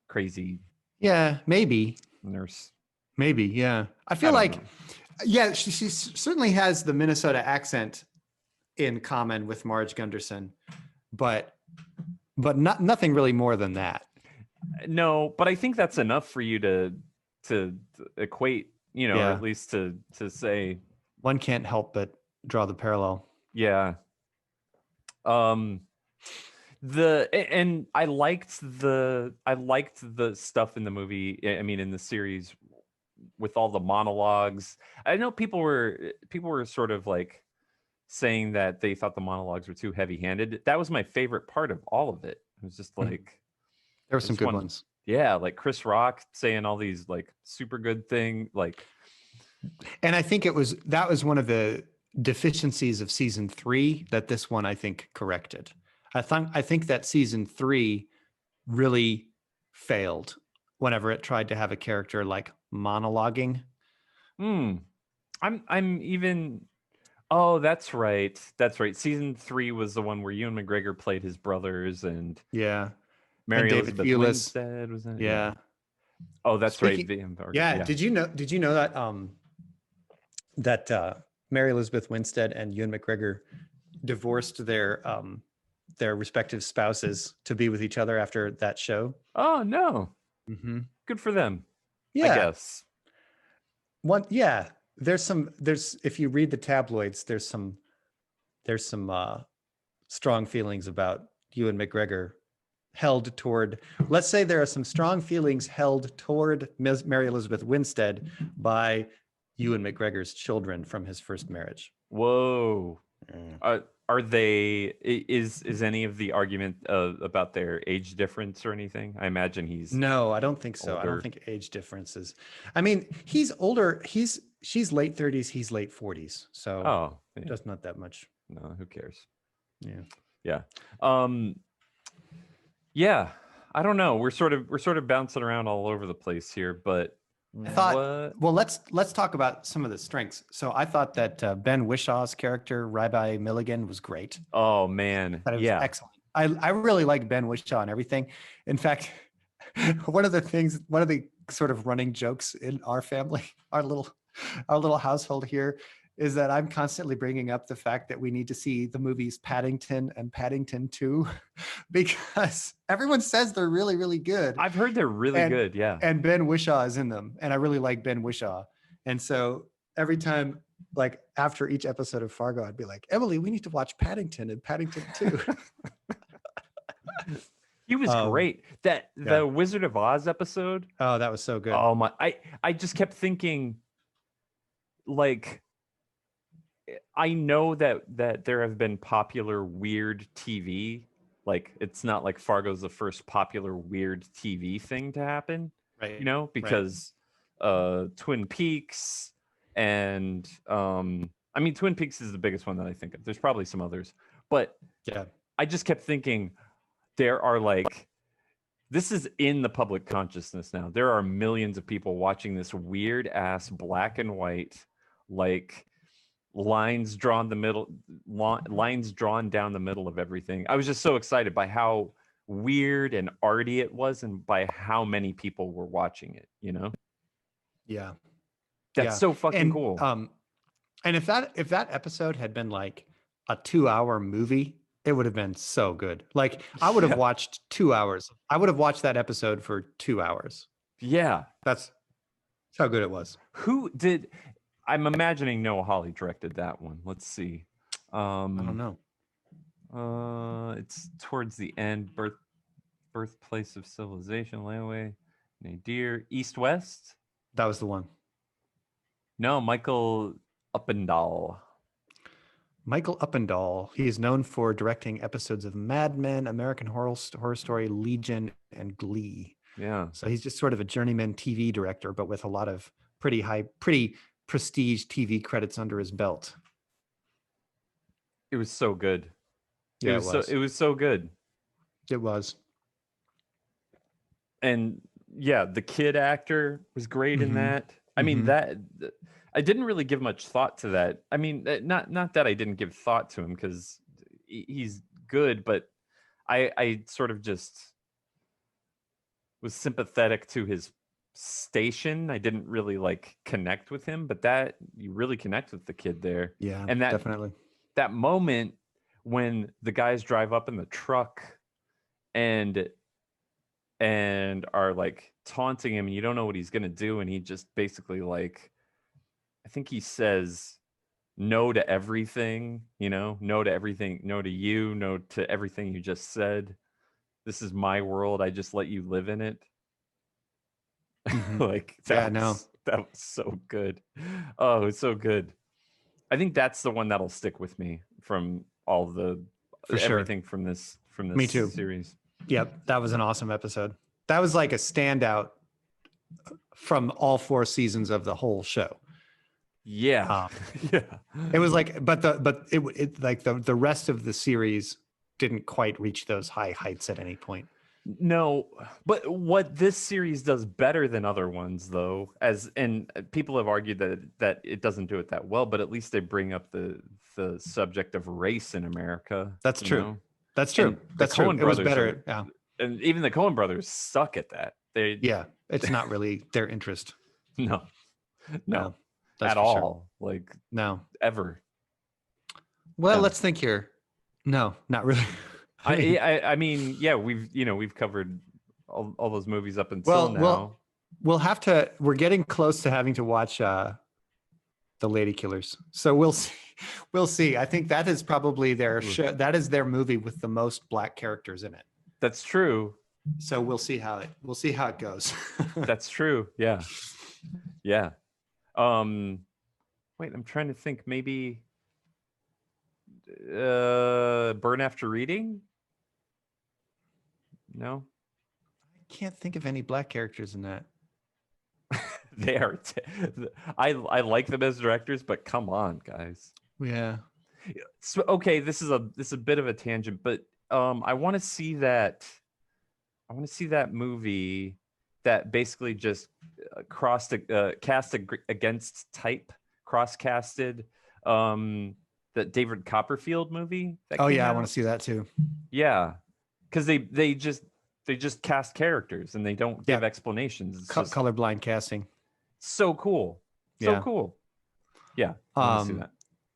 crazy Yeah, maybe. nurse. Maybe, yeah. I I feel don't like, know. yeah, she certainly has the Minnesota accent in common with Marge Gunderson, but nothing really more than that. No, but I think that's enough for you to equate, you know, or Yeah. at least to say, One can't help but draw the parallel. yeah. Um and I liked the stuff in the movie. I mean, in the series with all the monologues. I know people were sort of like saying that they thought the monologues were too heavy-handed. That was my favorite part of all of it. It was just like There were I some just good wanted- ones. Yeah, like Chris Rock saying all these like super good thing, like And I think that was one of the deficiencies of season 3 that this one I think corrected. I think that season 3 really failed whenever it tried to have a character like monologuing. I'm even. Oh, that's right. That's right. Season 3 was the one where Ewan McGregor played his brothers, and Yeah. Mary And David Elizabeth Thewlis. Winstead was in it. Yeah. Oh, that's Speaking, right. yeah. Did you know that Mary Elizabeth Winstead and Ewan McGregor divorced their respective spouses to be with each other after that show? Oh no. Mm-hmm. Good for them. Yeah. I guess. Yeah. There's if you read the tabloids, there's some strong feelings about Ewan McGregor held toward, let's say there are some strong feelings held toward Mary Elizabeth Winstead by Ewan McGregor's children from his first marriage. Whoa. Are they? Is any of the argument about their age difference or anything? I imagine he's. No, I don't think so. older. I don't think age differences. I mean, he's older. She's late 30s. He's late 40s. So Oh, yeah. just not that much. No, who cares? Yeah. Yeah. Yeah. I don't know. We're sort of bouncing around all over the place here, but I thought, well, let's talk about some of the strengths. So I thought that Ben Wishaw's character, Rabbi Milligan, was great. Oh man, That it was yeah, excellent. I really like Ben Wishaw and everything. In fact, one of the sort of running jokes in our family, our little household here, is that I'm constantly bringing up the fact that we need to see the movies Paddington and Paddington 2 because everyone says they're really, really good. I've heard they're really good. Yeah, And Ben Wishaw is in them. And I really like Ben Wishaw. And so every time, like after each episode of Fargo, I'd be like, Emily, we need to watch Paddington and Paddington 2. he was great. The Wizard of Oz episode. Oh, that was so good. Oh my, I just kept thinking, like, I know that there have been popular weird TV. Like, it's not like Fargo's the first popular weird TV thing to happen, right? You know, because Twin Peaks and I mean, Twin Peaks is the biggest one that I think of. There's probably some others, but yeah, I just kept thinking there are like, this is in the public consciousness now. There are millions of people watching this weird ass black and white, like lines drawn down the middle of everything. I was just so excited by how weird and arty it was and by how many people were watching it, you know? Yeah. That's so fucking cool. And if that episode had been like a 2-hour movie, it would have been so good. Like I would have watched 2 hours. I would have watched that episode for 2 hours. Yeah. That's That's how good it was. Who did? I'm imagining Noah Hawley directed that one. Let's see. I don't know. It's towards the end. Birthplace of Civilization, Layaway, Nadir, East West. That was the one. No, Michael Uppendahl. Michael Uppendahl. He is known for directing episodes of Mad Men, American Horror Story, Legion, and Glee. Yeah. So he's just sort of a journeyman TV director, but with a lot of pretty prestige TV credits under his belt. It was so good. Yeah, it was so good. It was. And yeah, the kid actor was great in that. I mean, that I didn't really give much thought to that. I mean, not that I didn't give thought to him, because he's good, but I sort of just was sympathetic to his station. I didn't really like connect with him, but that you really connect with the kid there. Yeah, and that definitely. That moment when the guys drive up in the truck and are like taunting him, and you don't know what he's gonna do, and he just basically, like, I think he says no to everything, no to everything, no to you, no to everything you just said. This is my world. I just let you live in it. Like that was so good. Oh, it's so good. I think that's the one that'll stick with me from all the everything from this Me too. series. Yep, that was an awesome episode. That was like a standout from all 4 seasons of the whole show. Yeah, yeah. It was like, but it like the rest of the series didn't quite reach those high heights at any point. No, but what this series does better than other ones, though, and people have argued that it doesn't do it that well, but at least they bring up the subject of race in America. That's true. That's true. That's true. It was better. Yeah. And even the Coen Brothers suck at that. It's not really their interest. No, at all. Sure. Like, no, ever. Well, let's think here. No, not really. I mean, yeah, we've covered all those movies up until now. We'll have to. We're getting close to having to watch The Lady Killers, so we'll see. We'll see. I think that is probably their show. That is their movie with the most black characters in it. That's true. So we'll see how it goes. That's true. Yeah. Yeah. Wait, I'm trying to think. Maybe Burn After Reading. No, I can't think of any black characters in that. They are. I like them as directors, but come on, guys. Yeah. So okay, this is a bit of a tangent, but I want to see that. I want to see that movie that basically just cast against type, cross-casted. That David Copperfield movie. I want to see that too. Yeah. Because they just cast characters and they don't give explanations. It's just colorblind casting. So cool. So cool. Yeah. I want to see that.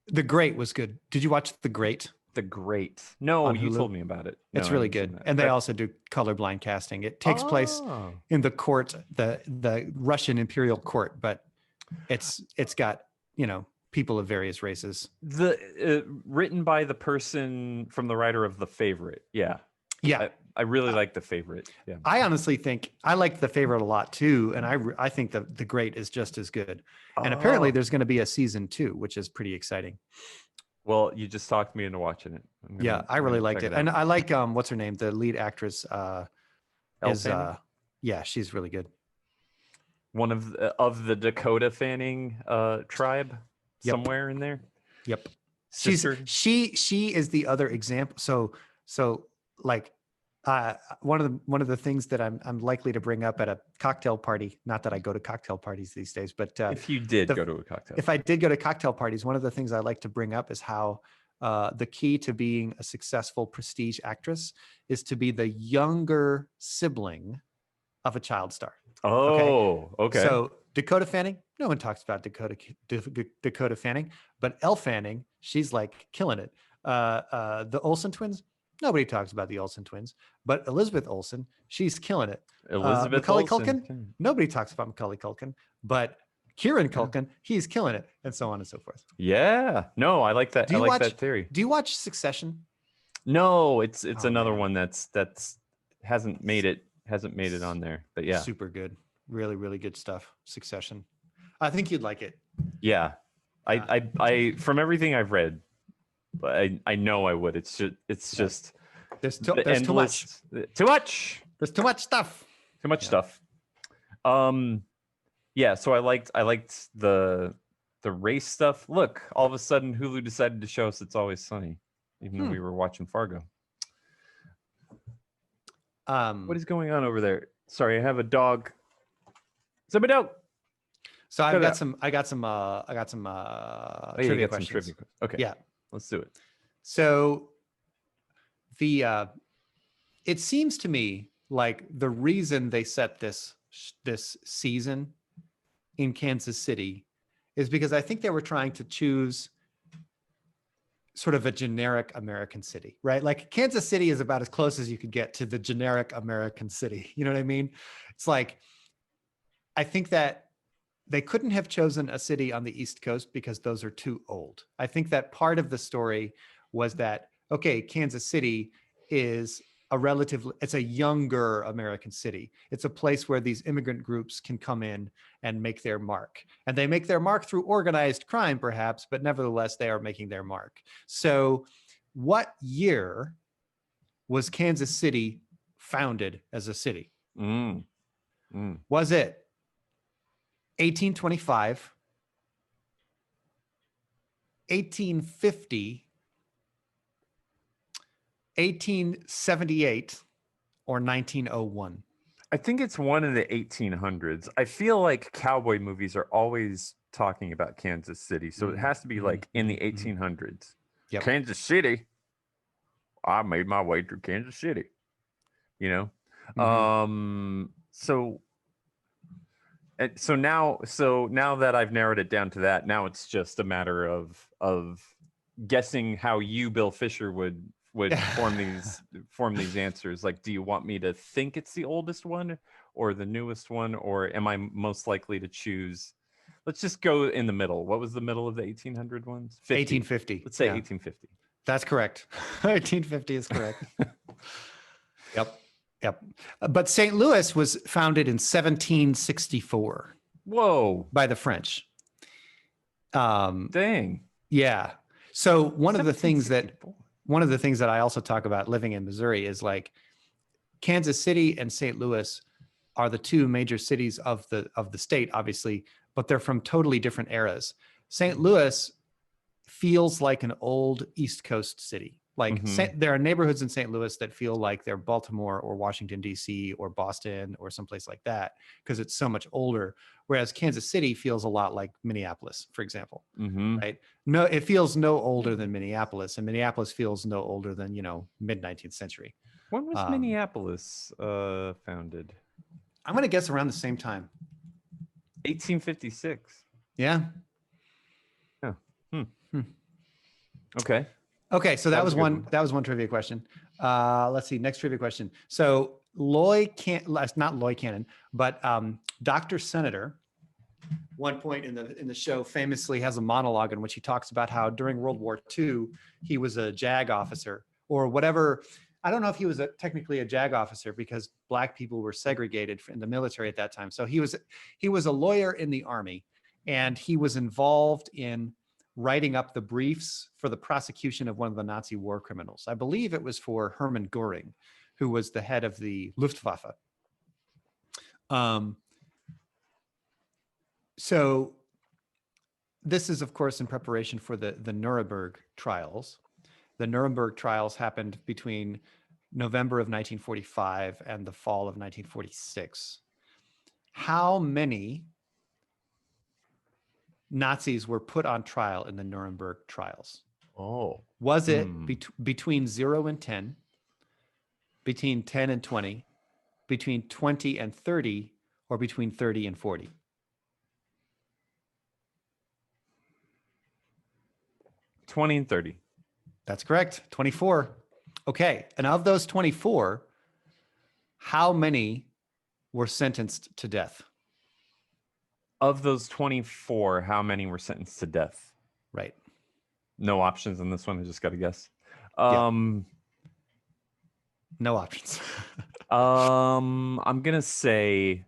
The Great was good. Did you watch The Great? The Great. No, you told me about it. It's really good. And they also do colorblind casting. It takes place in the court, the Russian imperial court, but it's got, people of various races. Written by the person from the writer of The Favorite. Yeah. Yeah. I really like The Favorite. Yeah. I honestly think I like The Favorite a lot too. And I think The Great is just as good. And apparently there's going to be a season 2, which is pretty exciting. Well, you just talked me into watching it. I really liked it. And I like, what's her name? The lead actress she's really good. One of the Dakota Fanning tribe. Yep. Somewhere in there. Yep. She is the other example. So like one of the things that I'm likely to bring up at a cocktail party, not that I go to cocktail parties these days, but if you did go to a cocktail, if I did go to cocktail parties, one of the things I like to bring up is how the key to being a successful prestige actress is to be the younger sibling of a child star. Oh, okay. So Dakota Fanning, no one talks about Dakota Fanning, but Elle Fanning, she's like killing it. The Olsen twins, nobody talks about the Olsen twins, but Elizabeth Olsen, she's killing it. Elizabeth Macaulay Olsen. Culkin, nobody talks about Macaulay Culkin, but Kieran Culkin, he's killing it, and so on and so forth. Yeah. No, I like that. I like that theory. Do you watch Succession? No, it's another man. one that's hasn't made it on there. But yeah. Super good. Really, really good stuff. Succession. I think you'd like it. Yeah. I from everything I've read, but I know I would. It's just there's too much. Too much. There's too much stuff. Too much stuff. Yeah, so I liked the race stuff. Look, all of a sudden Hulu decided to show us It's Always Sunny, even though we were watching Fargo. What is going on over there? Sorry, I have a dog. Somebody out. So I got some trivia questions. Okay. Yeah. Let's do it. So it seems to me like the reason they set this season in Kansas City is because I think they were trying to choose sort of a generic American city, right? Like Kansas City is about as close as you could get to the generic American city. You know what I mean? It's like, I think that they couldn't have chosen a city on the East Coast because those are too old. I think that part of the story was that, okay, Kansas City is it's a younger American city. It's a place where these immigrant groups can come in and make their mark. And they make their mark through organized crime, perhaps, but nevertheless, they are making their mark. So what year was Kansas City founded as a city? Was it 1825, 1850, 1878, or 1901? I think it's one of the 1800s. I feel like cowboy movies are always talking about Kansas City, so it has to be like in the 1800s. Yep. Kansas City. I made my way through Kansas City. You know, so now that I've narrowed it down to that, now it's just a matter of guessing how you, Bill Fisher, would form these answers. Like, do you want me to think it's the oldest one or the newest one, or am I most likely to choose? Let's just go in the middle. What was the middle of the 1800 ones? 1850. Let's say 1850. That's correct. 1850 is correct. Yep. But St. Louis was founded in 1764. Whoa. By the French. Dang. Yeah. So one of the things that I also talk about living in Missouri is like Kansas City and St. Louis are the two major cities of the state, obviously, but they're from totally different eras. St. Louis feels like an old East Coast city. Like there are neighborhoods in St. Louis that feel like they're Baltimore or Washington, D.C. or Boston or someplace like that because it's so much older. Whereas Kansas City feels a lot like Minneapolis, for example, right? No, it feels no older than Minneapolis, and Minneapolis feels no older than, mid-19th century. When was Minneapolis founded? I'm going to guess around the same time. 1856. Yeah. Okay, so that was one trivia question. Let's see, next trivia question. So not Loy Cannon, but Dr. Senator, one point in the show famously has a monologue in which he talks about how during World War II, he was a JAG officer or whatever. I don't know if he was technically a JAG officer because Black people were segregated in the military at that time. So he was a lawyer in the Army, and he was involved in writing up the briefs for the prosecution of one of the Nazi war criminals. I believe it was for Hermann Goering, who was the head of the Luftwaffe. So this is, of course, in preparation for the Nuremberg Trials. The Nuremberg Trials happened between November of 1945 and the fall of 1946. How many Nazis were put on trial in the Nuremberg Trials? Was it between 0 and 10, between 10 and 20, between 20 and 30, or between 30 and 40? $20 and $30. That's correct. 24. Okay. And of those 24, how many were sentenced to death? Of those 24, how many were sentenced to death? Right. No options on this one. I just got to guess. Yeah. No options. I'm gonna say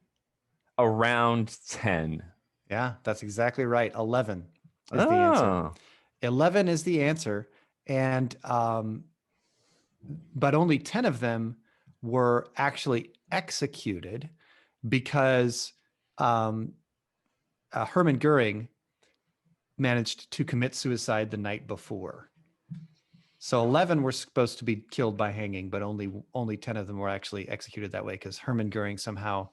around 10. Yeah, that's exactly right. 11 is the answer. Oh, 11 is the answer. And but only 10 of them were actually executed because Hermann Goering managed to commit suicide the night before. So 11 were supposed to be killed by hanging, but only 10 of them were actually executed that way because Hermann Goering somehow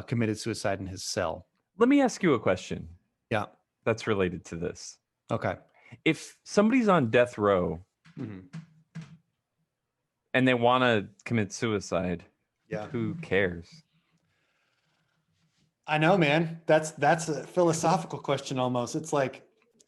committed suicide in his cell. let me ask you a question Yeah. that's related to this. Okay. If somebody's on death row Mm-hmm. and they want to commit suicide, Yeah. who cares? I know, man. That's a philosophical question almost. It's like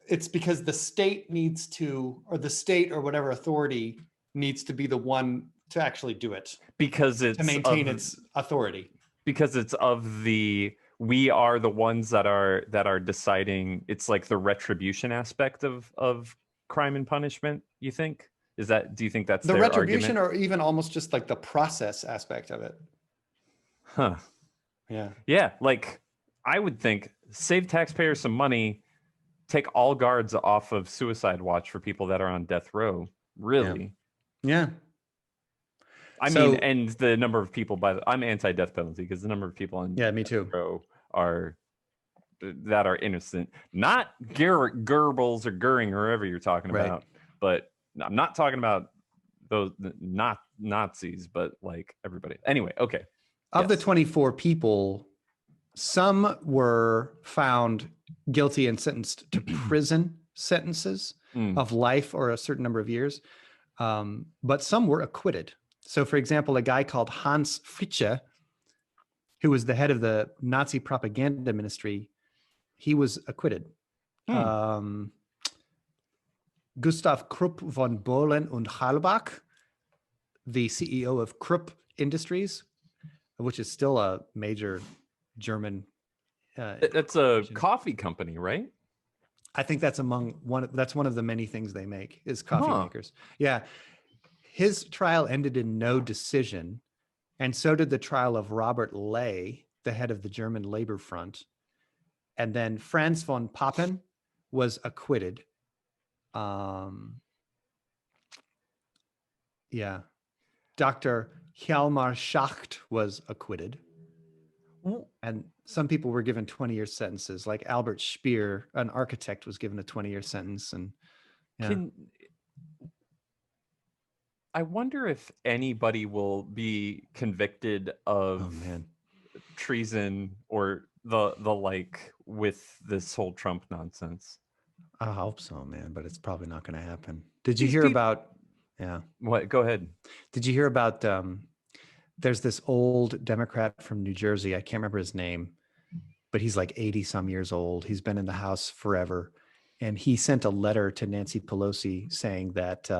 it's because the state needs to, or the state or whatever authority needs to be the one to actually do it Because it's to maintain its authority. because it's of the we are the ones that are deciding. It's like the retribution aspect of crime and punishment. You think do you think that's The their retribution, argument? or even almost just like the process aspect of it. Huh. Yeah. Yeah, like I would think save taxpayers some money, take all guards off of suicide watch for people that are on death row. Really? Yeah. I mean, and the number of people I'm anti-death penalty because the number of people on Yeah, me death too. row that are innocent, not Goebbels or Goering or whoever you're talking Right. about, but I'm not talking about those not Nazis, but like everybody. Anyway, okay. Of the Yes. 24 people, some were found guilty and sentenced to prison sentences of life or a certain number of years, but some were acquitted. So, for example, a guy called Hans Fritzsche, who was the head of the Nazi propaganda ministry, he was acquitted. Gustav Krupp von Bohlen und Halbach, the CEO of Krupp Industries, which is still a major German. That's a coffee company, right? I think that's that's one of the many things they make is coffee makers. Yeah. His trial ended in no decision. And so did the trial of Robert Ley, the head of the German Labor Front. And then Franz von Papen was acquitted. Yeah. Dr. Hjalmar Schacht was acquitted. And some people were given 20-year sentences, like Albert Speer, an architect, was given a 20-year sentence. And I wonder if anybody will be convicted of treason or the like with this whole Trump nonsense. I hope so, man, but it's probably not going to happen. Did you hear about? Yeah. What? Go ahead. Did you hear about? There's this old Democrat from New Jersey. I can't remember his name, but he's like 80 some years old. He's been in the House forever. And he sent a letter to Nancy Pelosi saying that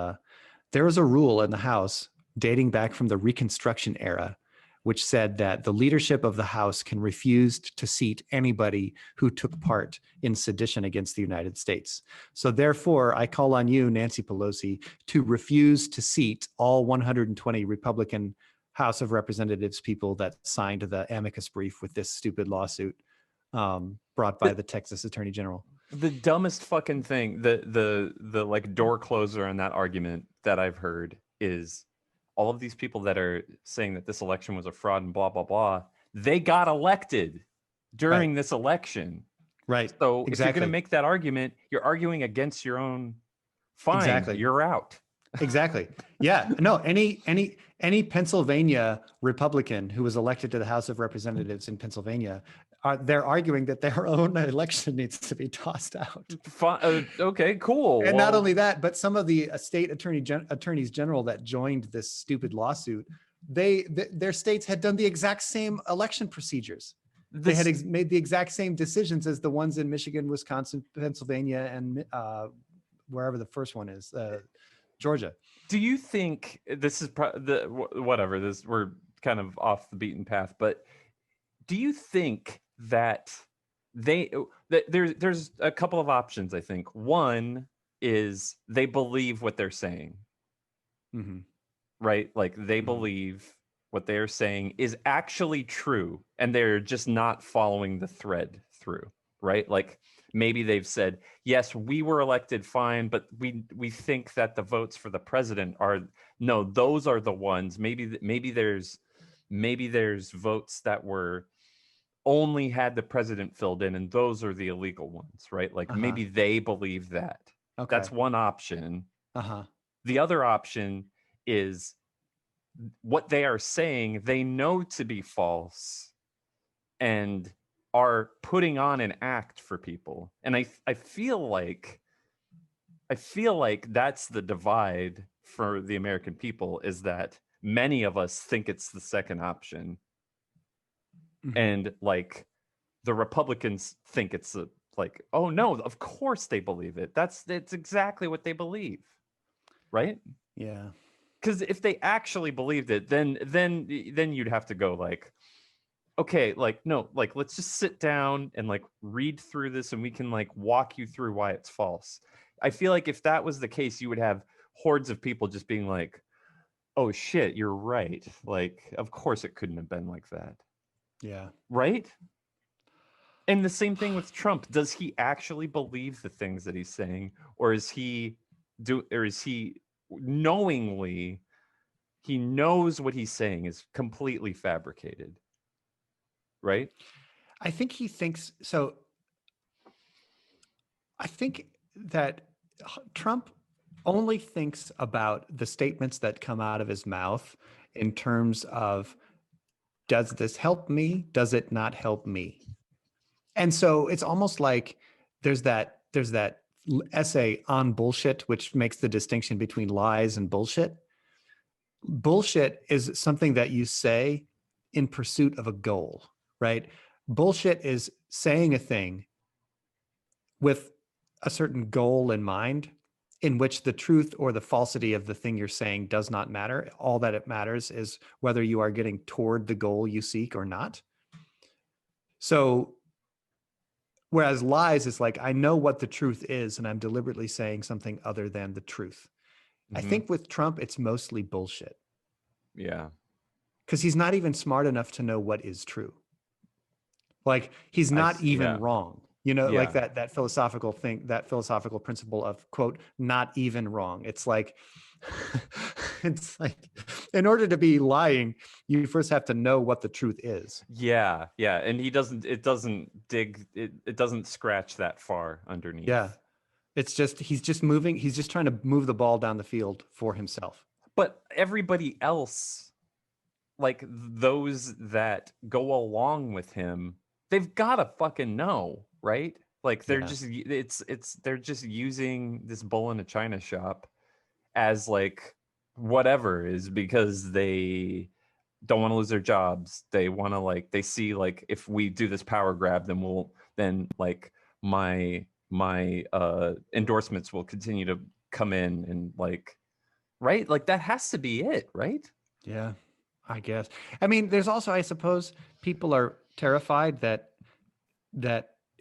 there was a rule in the House dating back from the Reconstruction era, which said that the leadership of the House can refuse to seat anybody who took part in sedition against the United States. So therefore, I call on you, Nancy Pelosi, to refuse to seat all 120 Republican House of Representatives people that signed the amicus brief with this stupid lawsuit brought by the Texas Attorney General. The dumbest fucking thing, the like door closer on that argument that I've heard is all of these people that are saying that this election was a fraud and blah, blah, blah, they got elected during this election. Right. So if you're going to make that argument, you're arguing against your own fine. You're out. Exactly. Yeah. No, any Pennsylvania Republican who was elected to the House of Representatives in Pennsylvania, they're arguing that their own election needs to be tossed out. Okay, cool. And not only that, but some of the state attorneys general that joined this stupid lawsuit, their states had done the exact same election procedures. They had made the exact same decisions as the ones in Michigan, Wisconsin, Pennsylvania, and wherever the first one is, Georgia. Do you think this is whatever this? We're kind of off the beaten path, but do you think that there's a couple of options, I think. One is they believe what they're saying, Mm-hmm. right? Like they believe what they're saying is actually true, and they're just not following the thread through, right? Like maybe they've said, yes, we were elected fine, but we think that the votes for the president are no, those are the ones. Maybe there's votes that were only had the president filled in, and those are the illegal ones, right? Like maybe they believe that. Okay. That's one option. Uh-huh. The other option is what they are saying they know to be false and are putting on an act for people. And I feel like that's the divide for the American people, is that many of us think it's the second option. Mm-hmm. And like the Republicans think it's like, oh no, of course they believe it. It's exactly what they believe. Right? Yeah. Because if they actually believed it, then you'd have to go like, okay, like no, like let's just sit down and like read through this, and we can like walk you through why it's false. I feel like if that was the case, you would have hordes of people just being like, oh shit, you're right. Like, of course it couldn't have been like that. Yeah. Right? And the same thing with Trump. Does he actually believe the things that he's saying, or is he knowingly, he knows what he's saying is completely fabricated? Right? I think he thinks so. I think that Trump only thinks about the statements that come out of his mouth in terms of, does this help me? Does it not help me? And so it's almost like there's that essay on bullshit, which makes the distinction between lies and bullshit. Bullshit is something that you say in pursuit of a goal, right? Bullshit is saying a thing with a certain goal in mind, in which the truth or the falsity of the thing you're saying does not matter. All that it matters is whether you are getting toward the goal you seek or not. So, whereas lies is like, I know what the truth is, and I'm deliberately saying something other than the truth. I think with Trump, it's mostly bullshit. Yeah. Because he's not even smart enough to know what is true. Like, he's not even wrong. You know, like that philosophical thing, that philosophical principle of, quote, not even wrong. It's like, in order to be lying, you first have to know what the truth is. Yeah. And it doesn't scratch that far underneath. Yeah. It's just, he's just trying to move the ball down the field for himself. But everybody else, like those that go along with him, they've got to fucking know, right? Like they're they're just using this bull in a china shop as like whatever is, because they don't want to lose their jobs. They want to like, they see like, if we do this power grab, then like my endorsements will continue to come in, and like, right? Like that has to be it, right? Yeah, I guess. I mean, there's also, I suppose, people are terrified that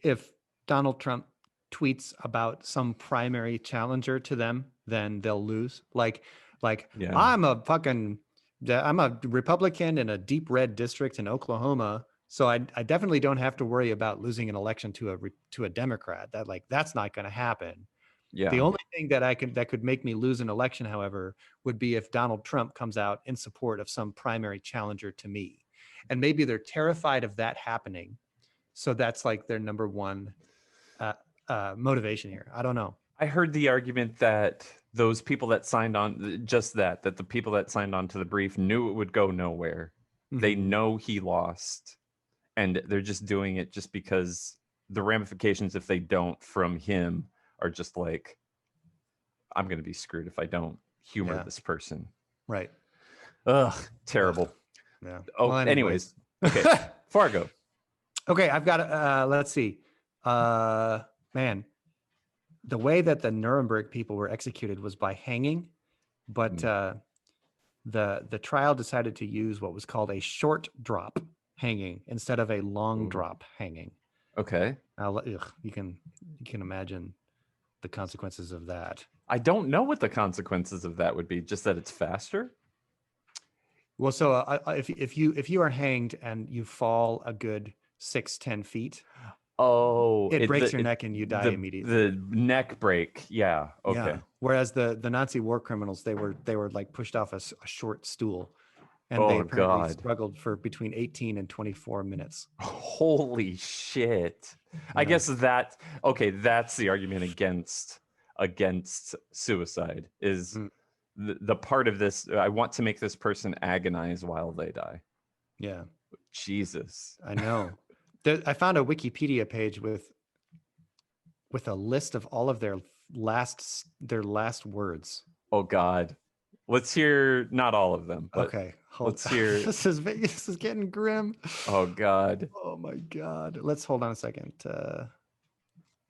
if Donald Trump tweets about some primary challenger to them, then they'll lose. Like I'm a Republican in a deep red district in Oklahoma, so I definitely don't have to worry about losing an election to a Democrat. That's not going to happen. Yeah. The only thing that could make me lose an election, however, would be if Donald Trump comes out in support of some primary challenger to me. And maybe they're terrified of that happening. So that's like their number one motivation here. I don't know. I heard the argument that those people that signed on, that the people that signed on to the brief knew it would go nowhere. Mm-hmm. They know he lost, and they're just doing it just because the ramifications, if they don't, from him are just like, I'm going to be screwed if I don't humor this person. Right. Ugh, terrible. Ugh. Yeah. Oh, well, anyways. Okay. Fargo. Okay. I've got, let's see. Man, the way that the Nuremberg people were executed was by hanging, but the trial decided to use what was called a short drop hanging instead of a long drop hanging. Okay. You can imagine the consequences of that. I don't know what the consequences of that would be. Just that it's faster. Well, so if you are hanged and you fall a good 6-10 feet, Oh, it breaks your neck and you die immediately. The neck break. Yeah. Okay. Yeah. Whereas the Nazi war criminals, they were like pushed off a short stool, and they Oh, apparently God. struggled for between 18 and 24 minutes. Holy shit. I Yeah. guess that's the argument against suicide is Mm. the part of this. I want to make this person agonize while they die. Yeah. Jesus. I know. I found a Wikipedia page with a list of all of their last words. Oh, God. Let's hear not all of them, but Okay, let's hear. this is getting grim. Oh, God. Oh my God. Let's hold on a second.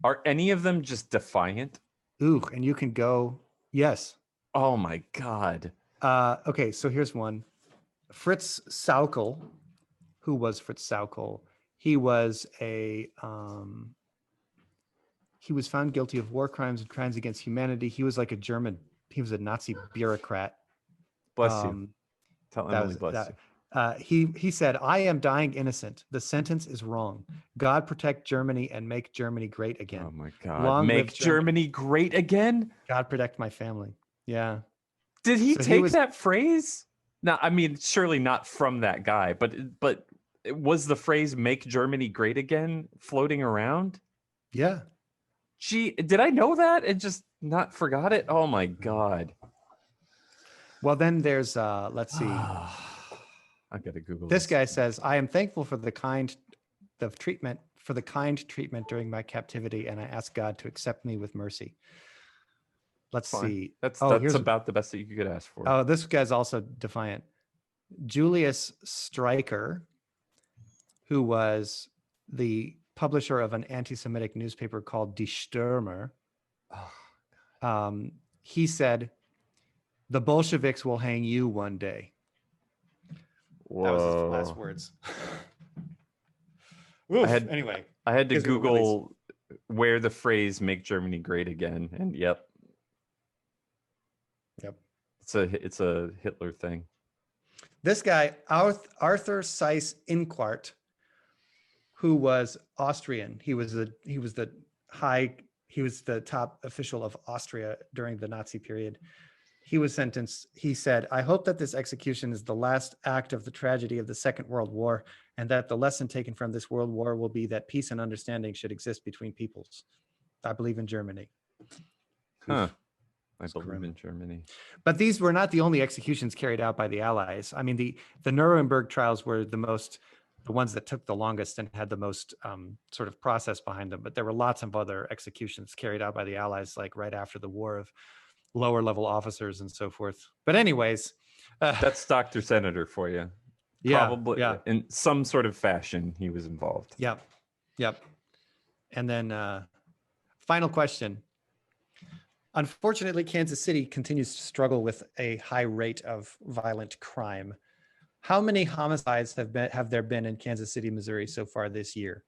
Are any of them just defiant? And you can go. Yes. Oh, my God. Okay, so here's one. Fritz Salkill. Who was Fritz Salkill? He was he was found guilty of war crimes and crimes against humanity. He was like he was a Nazi bureaucrat. Bless you. Tell Emily, bless you. He said, "I am dying innocent. The sentence is wrong. God protect Germany and make Germany great again." Oh my God. Long Make live Germany great again? God protect my family. Yeah. Did he So take that phrase? No, I mean, surely not from that guy, but was the phrase "make Germany great again" floating around? Yeah. Gee, did I know that and just not forgot it? Oh my God. Well, then there's let's see. I gotta Google This guy says, "I am thankful for the kind treatment during my captivity, and I ask God to accept me with mercy." Let's see. That's Here's about the best that you could ask for. Oh, this guy's also defiant. Julius Streicher, who was the publisher of an anti-Semitic newspaper called Die Stürmer, he said, "The Bolsheviks will hang you one day." Whoa. That was his last words. Oof, anyway, I had to Google where the phrase "make Germany great again," and yep, it's a Hitler thing. This guy, Arthur Seyss Inquart, who was Austrian, he was the top official of Austria during the Nazi period. He was sentenced. He said, "I hope that this execution is the last act of the tragedy of the Second World War, and that the lesson taken from this world war will be that peace and understanding should exist between peoples. I believe in Germany." Huh. I believe in Germany. But these were not the only executions carried out by the Allies. I mean, the Nuremberg Trials were the ones that took the longest and had the most sort of process behind them. But there were lots of other executions carried out by the Allies, like right after the war, of lower level officers and so forth. But anyways, that's Dr. Senator for you. Probably in some sort of fashion he was involved. Yep. And then final question. Unfortunately, Kansas City continues to struggle with a high rate of violent crime. How many homicides have there been in Kansas City, Missouri so far this year?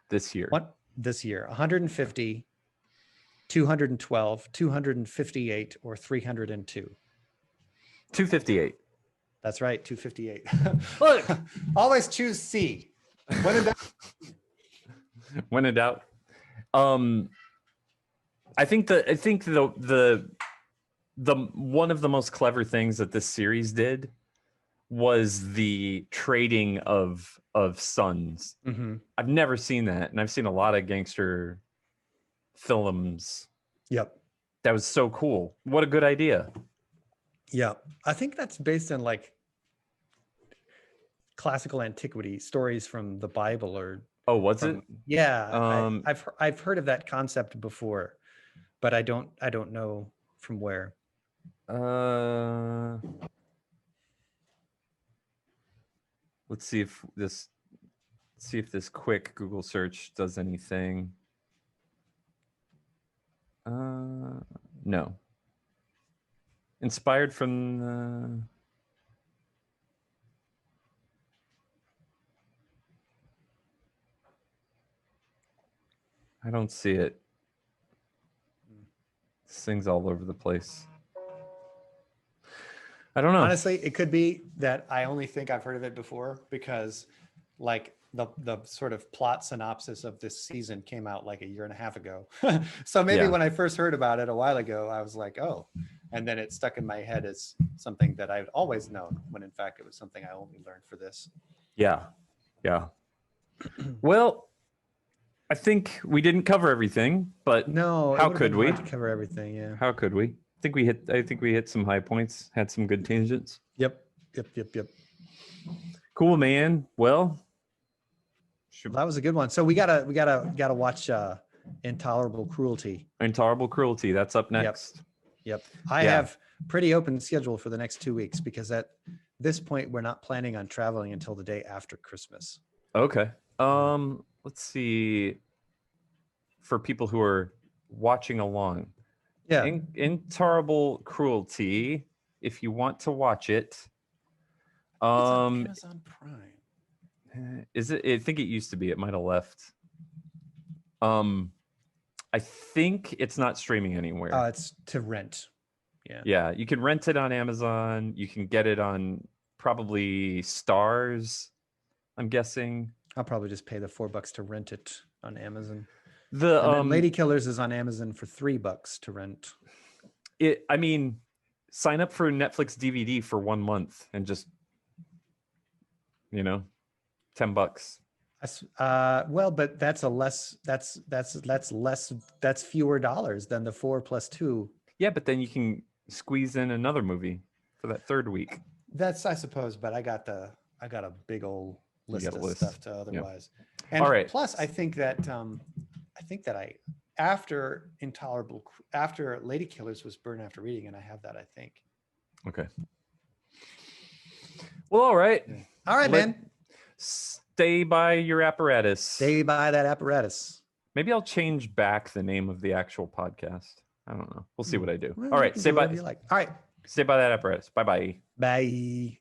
This year? 150, 212, 258, or 302? 258. That's right, 258. Look, always choose C. When in doubt. When in doubt. I think the one of the most clever things that this series did was the trading of sons. Mm-hmm. I've never seen that, and I've seen a lot of gangster films. Yep. That was so cool. What a good idea. Yeah. I think that's based on like classical antiquity stories from the Bible or it? Yeah. I've heard of that concept before, but I don't know from where. Let's see if this quick Google search does anything. No. Inspired from the... I don't see it. This thing's all over the place. I don't know. Honestly, it could be that I only think I've heard of it before because like the sort of plot synopsis of this season came out like a year and a half ago. So maybe Yeah. when I first heard about it a while ago, I was like, oh, and then it stuck in my head as something that I'd always known when in fact it was something I only learned for this. Yeah. Well, I think we didn't cover everything, but No, how could we? To cover everything, yeah. How could we? I think we hit some high points, had some good tangents. Yep. Cool, man. Well, That was a good one. So we gotta watch Intolerable Cruelty. Intolerable Cruelty. That's up next. Yep. I have pretty open schedule for the next 2 weeks because at this point we're not planning on traveling until the day after Christmas. Okay. Let's see. For people who are watching along, Yeah. Intolerable Cruelty. If you want to watch it, It's on Amazon Prime. is it? I think it used to be. It might have left. I think it's not streaming anywhere. It's to rent. Yeah. Yeah, you can rent it on Amazon. You can get it on probably Stars, I'm guessing. I'll probably just pay the $4 to rent it on Amazon. The And then Lady Killers is on Amazon for $3 to rent. I mean, sign up for Netflix DVD for 1 month and just, $10. That's well, but that's fewer dollars than the 4 + 2. Yeah, but then you can squeeze in another movie for that third week. That's, I suppose, but I got a big old list of stuff to otherwise. Yep. And all right. Plus, I think that after Lady Killers was Burn After Reading, and I have that, I think. Okay. Well, all right. All right, man. Stay by your apparatus. Stay by that apparatus. Maybe I'll change back the name of the actual podcast. I don't know. We'll see what I do. Well, all right. Stay by. You like. All right. Stay by that apparatus. Bye-bye. Bye.